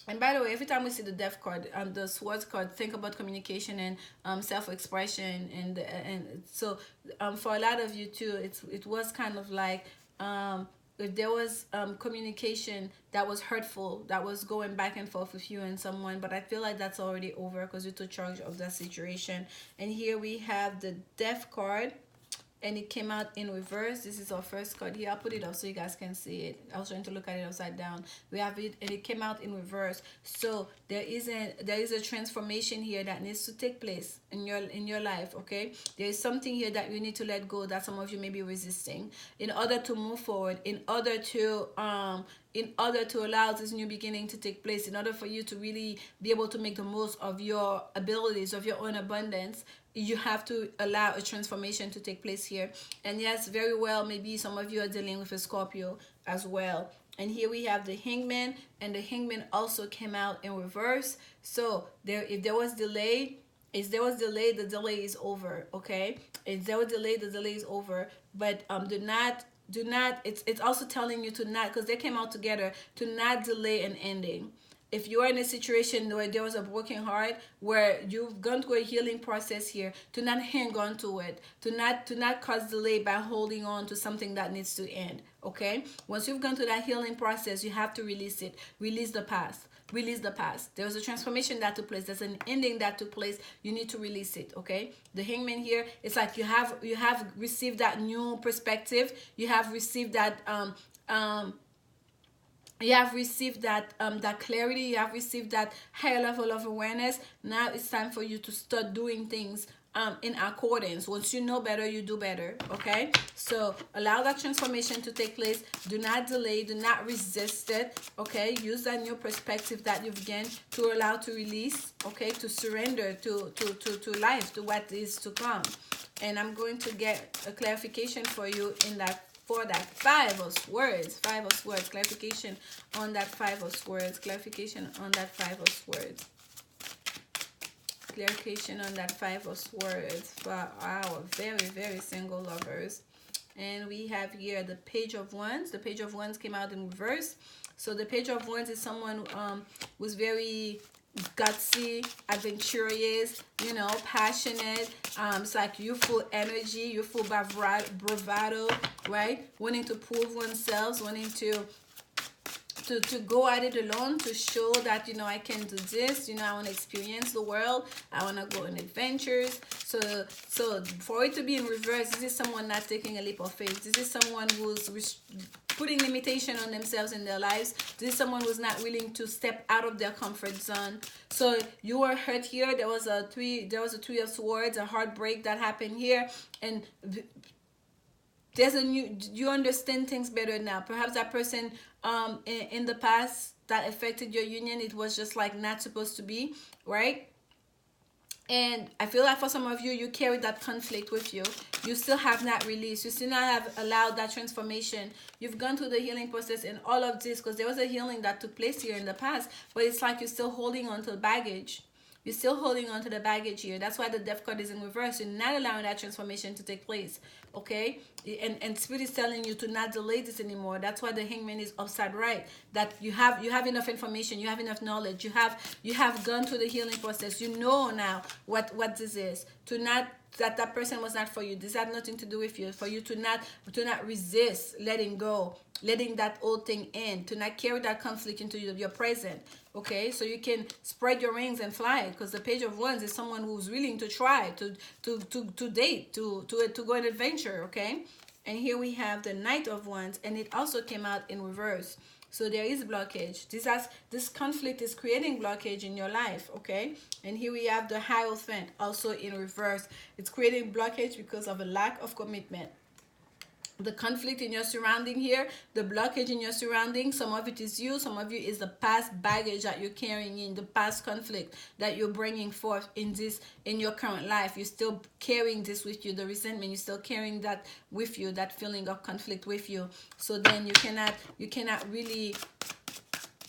And by the way, every time we see the Death card, the Swords card, think about communication and self-expression, and so for a lot of you too, it was kind of like if there was communication that was hurtful, that was going back and forth with you and someone, but I feel like that's already over because you took charge of that situation. And here we have the Death card, and it came out in reverse. This is our first card here. I'll put it up so you guys can see it. I was trying to look at it upside down. We have it, and it came out in reverse. So there is a transformation here that needs to take place in your life. Okay, there is something here that you need to let go, that some of you may be resisting, in order to move forward, in order to allow this new beginning to take place, in order for you to really be able to make the most of your abilities, of your own abundance. You have to allow a transformation to take place here. And yes, very well, maybe some of you are dealing with a Scorpio as well. And here we have the Hangman, and the Hangman also came out in reverse. So if there was delay, the delay is over. Okay, if there was delay, the delay is over. But do not, it's also telling you to not, because they came out together, to not delay an ending. If you are in a situation where there was a broken heart, where you've gone through a healing process here, to not hang on to it, to not cause delay by holding on to something that needs to end. Okay, once you've gone through that healing process, you have to release it. Release the past. Release the past. There was a transformation that took place. There's an ending that took place. You need to release it. Okay, the Hangman here, it's like you have received that new perspective. You have received that you have received that clarity. You have received that higher level of awareness. Now it's time for you to start doing things in accordance. Once you know better, you do better. Okay, so allow that transformation to take place. Do not delay, do not resist it. Okay, use that new perspective that you've gained to allow to release. Okay, to surrender to life, to what is to come. And I'm going to get a clarification for you in that, for that five of swords, clarification on that five of swords, clarification on that five of swords, clarification on that five of swords for our very, very single lovers. And we have here the page of wands. The page of wands came out in reverse. So the page of wands is someone who's very gutsy, adventurous, you know, passionate. It's like youthful energy, youthful bravado, right? Wanting to prove oneself, wanting to go at it alone, to show that, you know, I can do this, you know, I want to experience the world, I want to go on adventures. So for it to be in reverse, this is someone not taking a leap of faith. This is someone who's putting limitation on themselves in their lives. This is someone who's not willing to step out of their comfort zone. So you were hurt here. There was a three of swords, a heartbreak that happened here, and there's a new, you understand things better now. Perhaps that person in the past that affected your union, it was just like not supposed to be, right? And I feel like for some of you, you carry that conflict with you. You still have not released. You still not have allowed that transformation. You've gone through the healing process and all of this, because there was a healing that took place here in the past, but it's like you're still holding on to baggage. You're still holding on to the baggage here. That's why the death card is in reverse. You're not allowing that transformation to take place. Okay? And Spirit is telling you to not delay this anymore. That's why the hangman is upside right. That you have enough information, you have enough knowledge, you have gone through the healing process. You know now what this is. To not, that person was not for you. This had nothing to do with you. For you to not resist letting go, letting that old thing in, to not carry that conflict into your present. Okay, so you can spread your wings and fly, because the page of wands is someone who's willing to try to date, to go on adventure. Okay, and here we have the knight of wands, and it also came out in reverse. So there is blockage. This conflict is creating blockage in your life, okay? And here we have the Hierophant also in reverse. It's creating blockage because of a lack of commitment. The conflict in your surrounding here, the blockage in your surrounding, some of it is you, some of you is the past baggage that you're carrying in, the past conflict that you're bringing forth in your current life. You're still carrying this with you, the resentment, you're still carrying that with you, that feeling of conflict with you. So then you cannot really,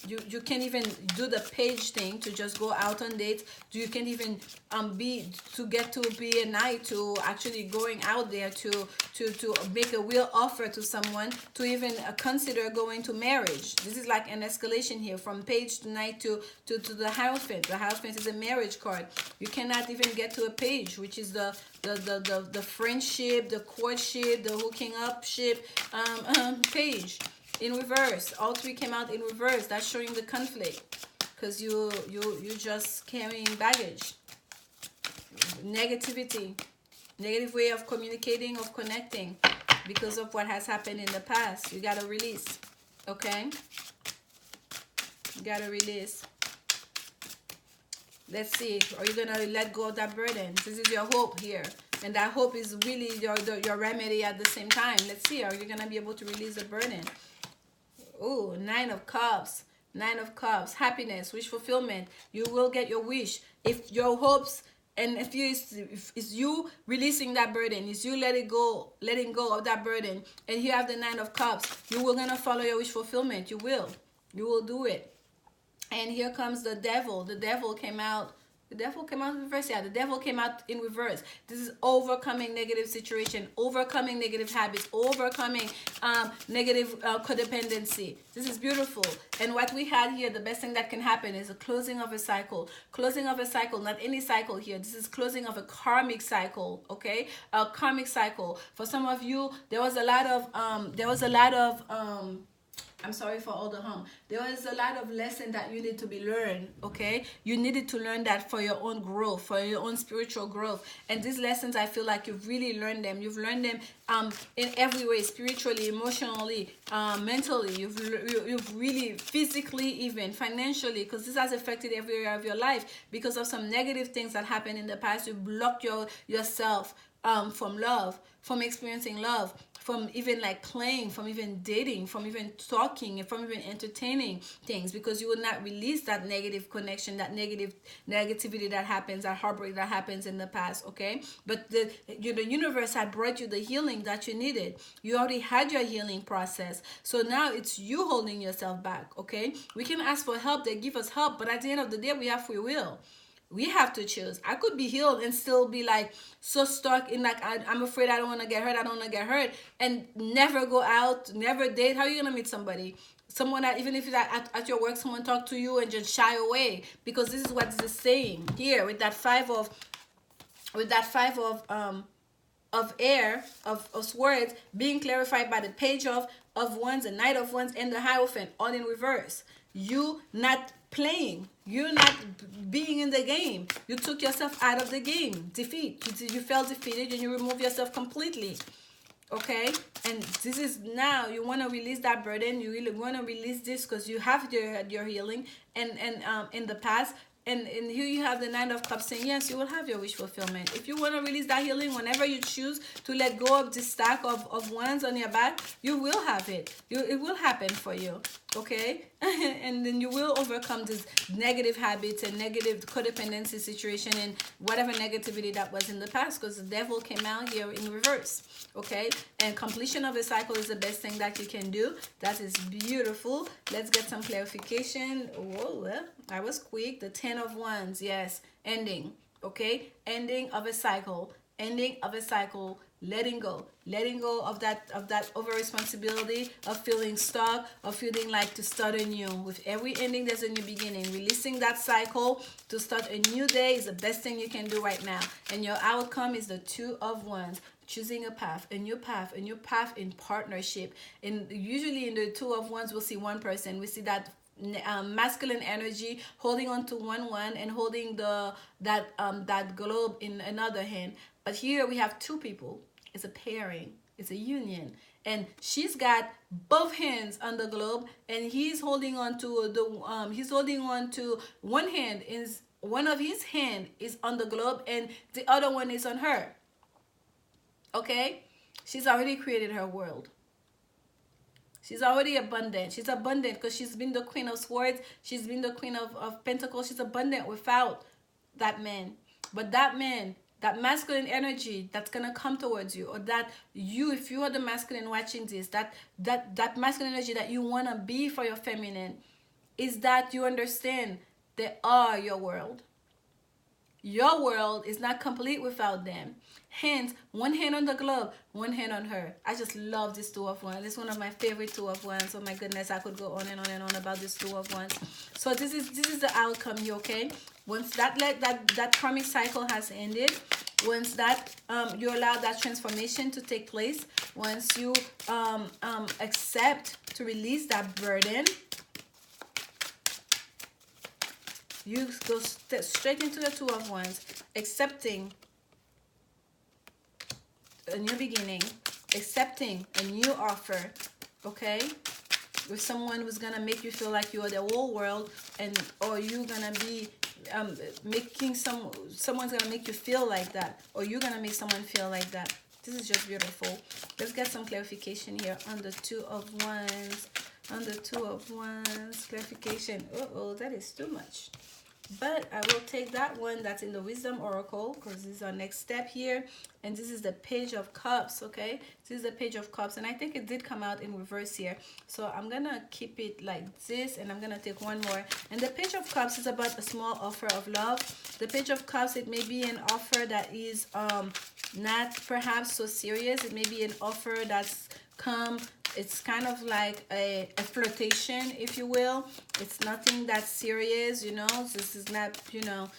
you can't even do the page thing to just go out on dates. You can't even get to be a knight, to actually going out there to make a real offer to someone, to even consider going to marriage. This is like an escalation here from page to knight to the Hierophant. The Hierophant is a marriage card. You cannot even get to a page, which is the friendship, the courtship, the hooking up ship page. In reverse. All three came out in reverse. That's showing the conflict, because you just carrying baggage, negativity, negative way of communicating, of connecting, because of what has happened in the past. You gotta release. Okay, you gotta release. Let's see, are you gonna let go of that burden? This is your hope here, and that hope is really your remedy at the same time. Let's see, are you gonna be able to release the burden? Oh, Nine of Cups. Nine of Cups. Happiness, wish fulfillment. You will get your wish. If your hopes, and if it's you releasing that burden, it's you letting go of that burden, and you have the Nine of Cups, you will gonna follow your wish fulfillment. You will do it. And here comes the Devil. The Devil came out. The Devil came out in reverse. Yeah, the Devil came out in reverse. This is overcoming negative situation, overcoming negative habits, overcoming negative codependency. This is beautiful. And what we had here, the best thing that can happen is a closing of a cycle. Closing of a cycle, not any cycle here. This is closing of a karmic cycle, okay? A karmic cycle. For some of you, there was a lot of I'm sorry for all the there is a lot of lesson that you need to be learned, okay? You needed to learn that for your own growth, for your own spiritual growth. And these lessons, I feel like you've really learned them. You've learned them in every way, spiritually, emotionally, mentally. You've really, physically, even financially, because this has affected every area of your life because of some negative things that happened in the past. You blocked yourself from love, from experiencing love, from even like playing, from even dating, from even talking, and from even entertaining things, because you would not release that negative connection, that negativity that happens, that heartbreak that happens in the past, okay? But the universe had brought you the healing that you needed. You already had your healing process. So now it's you holding yourself back, okay? We can ask for help, they give us help, but at the end of the day, we have free will. We have to choose. I could be healed and still be like so stuck in like I'm afraid I don't want to get hurt. I don't want to get hurt, and never go out, never date. How are you gonna meet somebody? Someone that even if it's at your work, someone talk to you and just shy away, because this is what this is saying here with that five of air of swords being clarified by the page of wands, the knight of wands, and the hierophant, all in reverse. You not playing, you're not being in the game. You took yourself out of the game. Defeat. You felt defeated and you remove yourself completely. Okay? And this is now you want to release that burden. You really want to release this because you have your healing and in the past. And here you have the Nine of Cups saying, yes, you will have your wish fulfillment. If you want to release that healing, whenever you choose to let go of this stack of wands on your back, you will have it. It will happen for you, okay? And then you will overcome these negative habits and negative codependency situation and whatever negativity that was in the past, because the devil came out here in reverse, okay? And completion of a cycle is the best thing that you can do. That is beautiful. Let's get some clarification. Whoa, well, I was quick. The 10 of Wands, yes, ending, okay? Ending of a cycle, letting go of that over responsibility, of feeling stuck, of feeling like to start anew. With every ending, there's a new beginning. Releasing that cycle to start a new day is the best thing you can do right now. And your outcome is the 2 of Wands. Choosing a path, a new path in partnership. And usually in the 2 of Wands, we'll see one person. We see that masculine energy holding on to one and holding that globe in another hand. But here we have 2 people. It's a pairing. It's a union. And she's got both hands on the globe, and he's holding on to one hand. Is one of his hand is on the globe, and the other one is on her. Okay? She's already created her world. She's already abundant. She's abundant because she's been the Queen of Swords. She's been the Queen of Pentacles. She's abundant without that man. But that man, that masculine energy that's going to come towards you, or that you, if you are the masculine watching this, that masculine energy that you want to be for your feminine, is that you understand they are your world. Your world is not complete without them. Hence, one hand on the glove, one hand on her. I just love this 2 of Wands. This is one of my favorite 2 of Wands. Oh my goodness, I could go on and on and on about this 2 of Wands. So this is the outcome here, okay? Once that karmic cycle has ended, once that you allow that transformation to take place, once you accept to release that burden, you go straight into the 2 of Wands, accepting a new beginning, accepting a new offer, okay? With someone who's gonna make you feel like you are the whole world, or you're gonna be making someone's gonna make you feel like that, or you're gonna make someone feel like that. This is just beautiful. Let's get some clarification here on the 2 of Wands. On the 2 of Wands, clarification. Oh, that is too much. But I will take that one that's in the Wisdom Oracle, because this is our next step here. And this is the Page of Cups, okay? This is the Page of Cups. And I think it did come out in reverse here. So I'm going to keep it like this, and I'm going to take one more. And the Page of Cups is about a small offer of love. The Page of Cups, it may be an offer that is not perhaps so serious. It may be an offer that's come. It's kind of like a flirtation, if you will. It's nothing that's serious, you know. This is not, you know,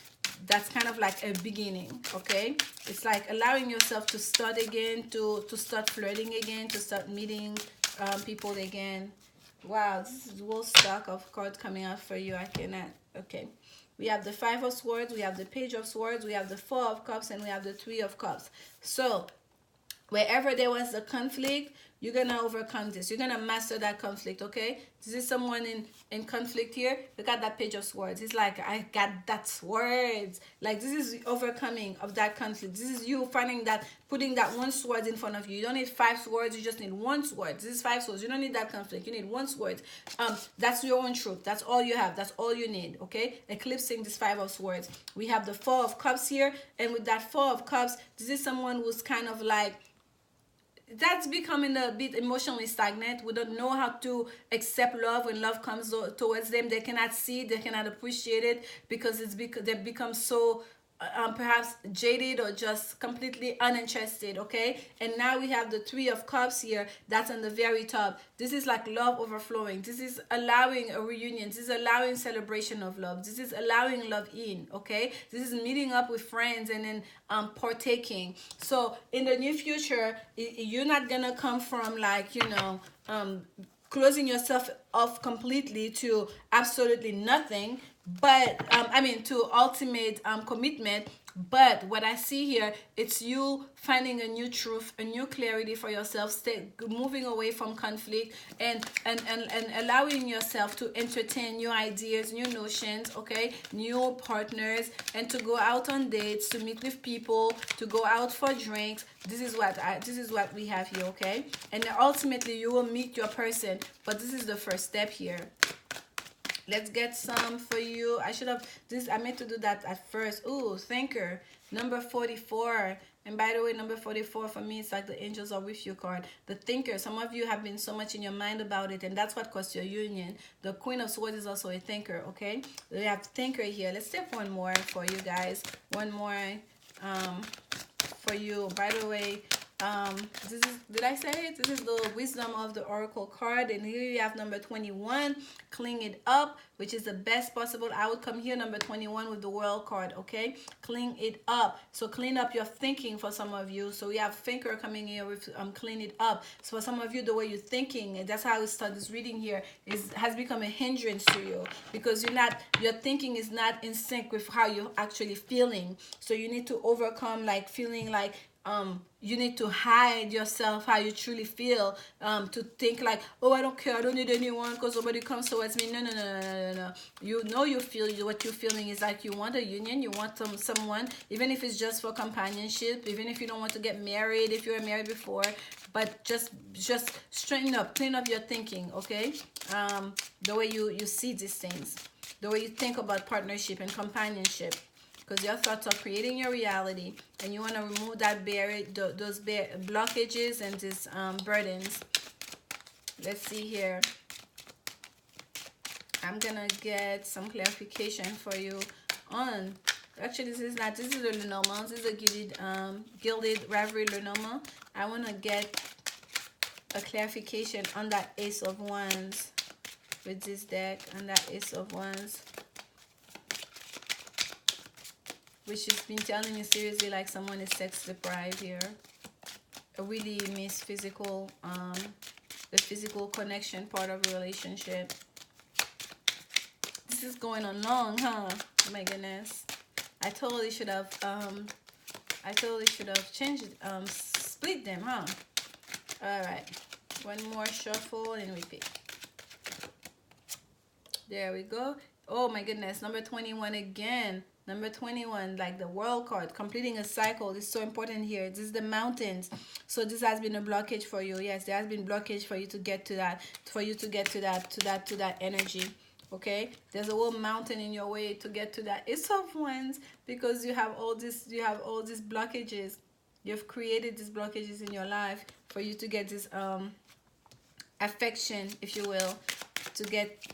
that's kind of like a beginning, okay? It's like allowing yourself to start again, to start flirting again, to start meeting people again. Wow, this is a whole stack of cards coming out for you. I cannot. Okay. We have the Five of Swords, we have the Page of Swords, we have the Four of Cups, and we have the Three of Cups. So, wherever there was a conflict, you're gonna overcome this. You're gonna master that conflict. Okay, this is someone in conflict here. Look at that Page of Swords. It's like, I got that swords. Like, this is overcoming of that conflict. This is you finding that, putting that one sword in front of you. You don't need 5 swords, you just need one sword. This is 5 swords. You don't need that conflict, you need one sword. That's your own truth. That's all you have, that's all you need. Okay, eclipsing this 5 of swords. We have the Four of Cups here, and with that Four of Cups, this is someone who's kind of like, that's becoming a bit emotionally stagnant. We don't know how to accept love when love comes towards them. They cannot see it, they cannot appreciate it, because they've become so perhaps jaded or just completely uninterested. Okay, and now we have the Three of Cups here. That's on the very top. This is like love overflowing. This is allowing a reunion. This is allowing celebration of love. This is allowing love in. Okay, this is meeting up with friends and then partaking. So in the near future, you're not gonna come from like, you know, closing yourself off completely to absolutely nothing, but I mean, to ultimate commitment. But what I see here, it's you finding a new truth, a new clarity for yourself, moving away from conflict, and allowing yourself to entertain new ideas, new notions, okay, new partners, and to go out on dates, to meet with people, to go out for drinks. This is what we have here, okay? And ultimately you will meet your person, but this is the first step here. Let's get some for you. I meant to do that at first. Ooh, thinker, number 44. And by the way, number 44 for me, it's like the angels are with you card. The thinker, some of you have been so much in your mind about it, and that's what caused your union. The Queen of Swords is also a thinker, okay? We have thinker here. Let's take one more for you guys. One more for you. By the way, this is, did I say it? This is the wisdom of the oracle card, and here you have number 21, clean it up, which is the best possible outcome here. Number 21 with the world card, okay? Clean it up. So clean up your thinking for some of you. So we have thinker coming here with clean it up. So for some of you, the way you're thinking, and that's how we start this reading here, has become a hindrance to you, because your thinking is not in sync with how you're actually feeling. So you need to overcome like feeling like you need to hide yourself, how you truly feel, to think like, oh, I don't care, I don't need anyone because nobody comes towards me. No. You know, what you're feeling is like you want a union, you want someone, even if it's just for companionship, even if you don't want to get married, if you were married before, but just straighten up, clean up your thinking, okay? The way you see these things, the way you think about partnership and companionship. Because your thoughts are creating your reality, and you want to remove that those blockages and these burdens. Let's see here. I'm gonna get some clarification for you on. Actually, this is the Lenormand. This is a gilded Ravelry Lenormand. I want to get a clarification on that Ace of Wands with this deck, on that Ace of Wands, which has been telling me seriously like someone is sex deprived here. I really miss physical, the physical connection part of a relationship. This is going on long, huh? Oh my goodness. I totally should have changed it, split them, huh? Alright. One more shuffle and repeat. There we go. Oh my goodness, number 21 again. Number 21, like the world card, completing a cycle is so important here. This is the mountains. So this has been a blockage for you. Yes, there has been blockage for you to get to that, to that energy. Okay, there's a whole mountain in your way to get to that Ace of Wands, because you have all these blockages. You've created these blockages in your life for you to get this affection, if you will, to get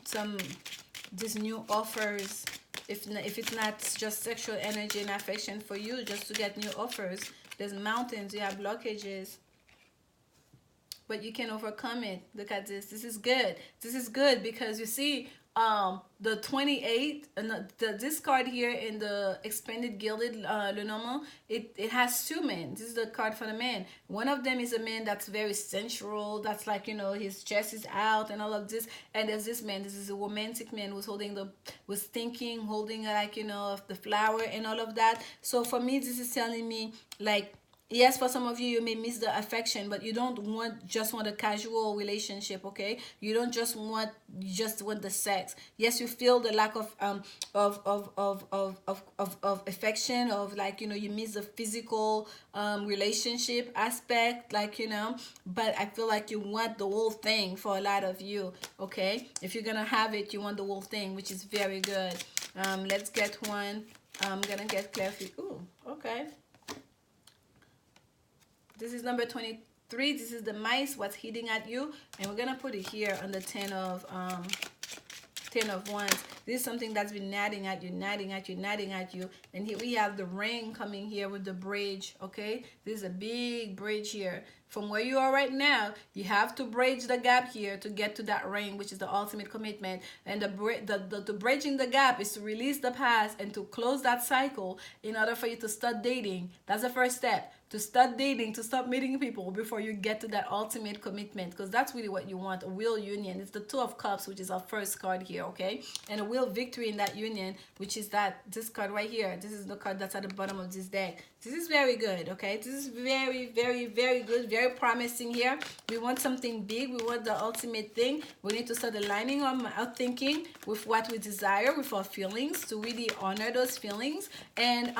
these new offers. If it's not just sexual energy and affection for you, just to get new offers. There's mountains, you have blockages. but you can overcome it. Look at this. This is good. This is good because you see, the 28 and this card here in the expanded gilded Lenormand, it has two men. This is the card for the man. One of them is a man that's very sensual, that's like, you know, his chest is out and all of this, and there's this man. This is a romantic man who's holding was thinking, holding, like, you know, the flower and all of that. So for me, this is telling me, like, yes, for some of you, you may miss the affection, but you don't just want a casual relationship, okay? You don't just want the sex. Yes, you feel the lack of affection, of, like, you know, you miss the physical relationship aspect, like, you know, but I feel like you want the whole thing for a lot of you, okay? If you're gonna have it, you want the whole thing, which is very good. Let's get one. I'm gonna get clarification. Ooh, okay. This is number 23. This is the mice, what's hitting at you. And we're going to put it here on the 10 of wands. This is something that's been nagging at you, nagging at you, nagging at you. And here we have the ring coming here with the bridge, okay? This is a big bridge here. From where you are right now, you have to bridge the gap here to get to that ring, which is the ultimate commitment. And the bridging the gap is to release the past and to close that cycle in order for you to start dating. That's the first step. To start dating, to stop meeting people before you get to that ultimate commitment, because that's really what you want, a real union. It's the Two of Cups, which is our first card here, okay? And a real victory in that union, which is this card right here. This is the card that's at the bottom of this deck. This is very good, okay? This is very, very, very good, very promising here. We want something big. We want the ultimate thing. We need to start aligning our thinking with what we desire, with our feelings, to really honor those feelings, and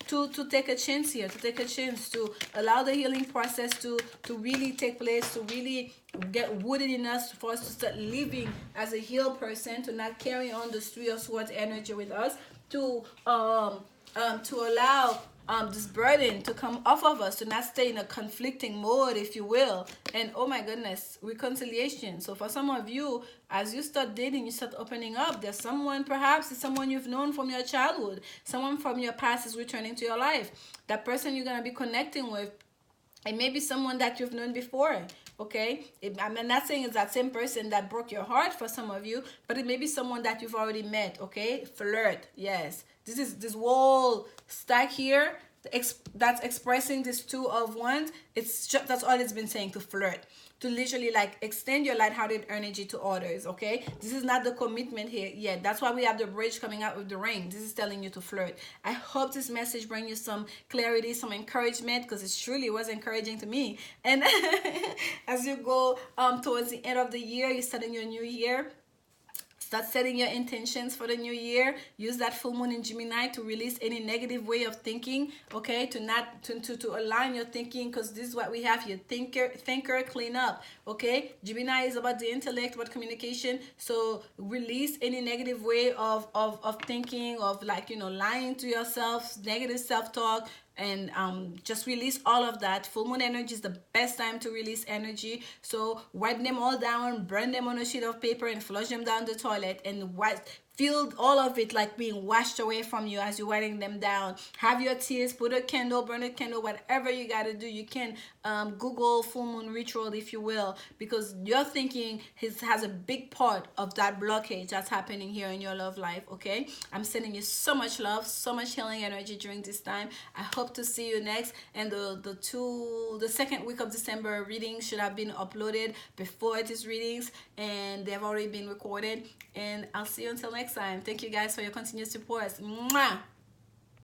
to take a chance here, to take a chance to allow the healing process to really take place, to really get wooded in us, for us to start living as a healed person, to not carry on the Three of Swords energy with us, to allow this burden to come off of us, to not stay in a conflicting mode, if you will. And oh my goodness, reconciliation. So for some of you, as you start dating, you start opening up. There's someone, perhaps it's someone you've known from your childhood, someone from your past is returning to your life. That person you're going to be connecting with, it may be someone that you've known before, okay? I'm not saying it's that same person that broke your heart for some of you, but it may be someone that you've already met, okay? Flirt, yes. This is this whole stack here that's expressing this Two of Wands. It's just, that's all it's been saying, to flirt, to literally, like, extend your lighthearted energy to others, okay? This is not the commitment here yet. That's why we have the bridge coming out with the ring. This is telling you to flirt. I hope this message brings you some clarity, some encouragement, because it truly was encouraging to me. And as you go towards the end of the year, you're starting your new year. Start setting your intentions for the new year. Use that full moon in Gemini to release any negative way of thinking, okay? To align your thinking, because this is what we have here. Thinker, clean up, okay? Gemini is about the intellect, about communication. So release any negative way of thinking, of, like, you know, lying to yourself, negative self-talk, and just release all of that. Full moon energy is the best time to release energy. So write them all down, burn them on a sheet of paper, and flush them down the toilet, and feel all of it like being washed away from you as you're writing them down. Have your tears, put a candle, burn a candle, whatever you got to do. You can Google full moon ritual, if you will, because your thinking has a big part of that blockage that's happening here in your love life, okay? I'm sending you so much love, so much healing energy during this time. I hope to see you next. And the second week of December readings should have been uploaded before these readings, and they've already been recorded. And I'll see you until next time. Thank you guys for your continued support. Mwah!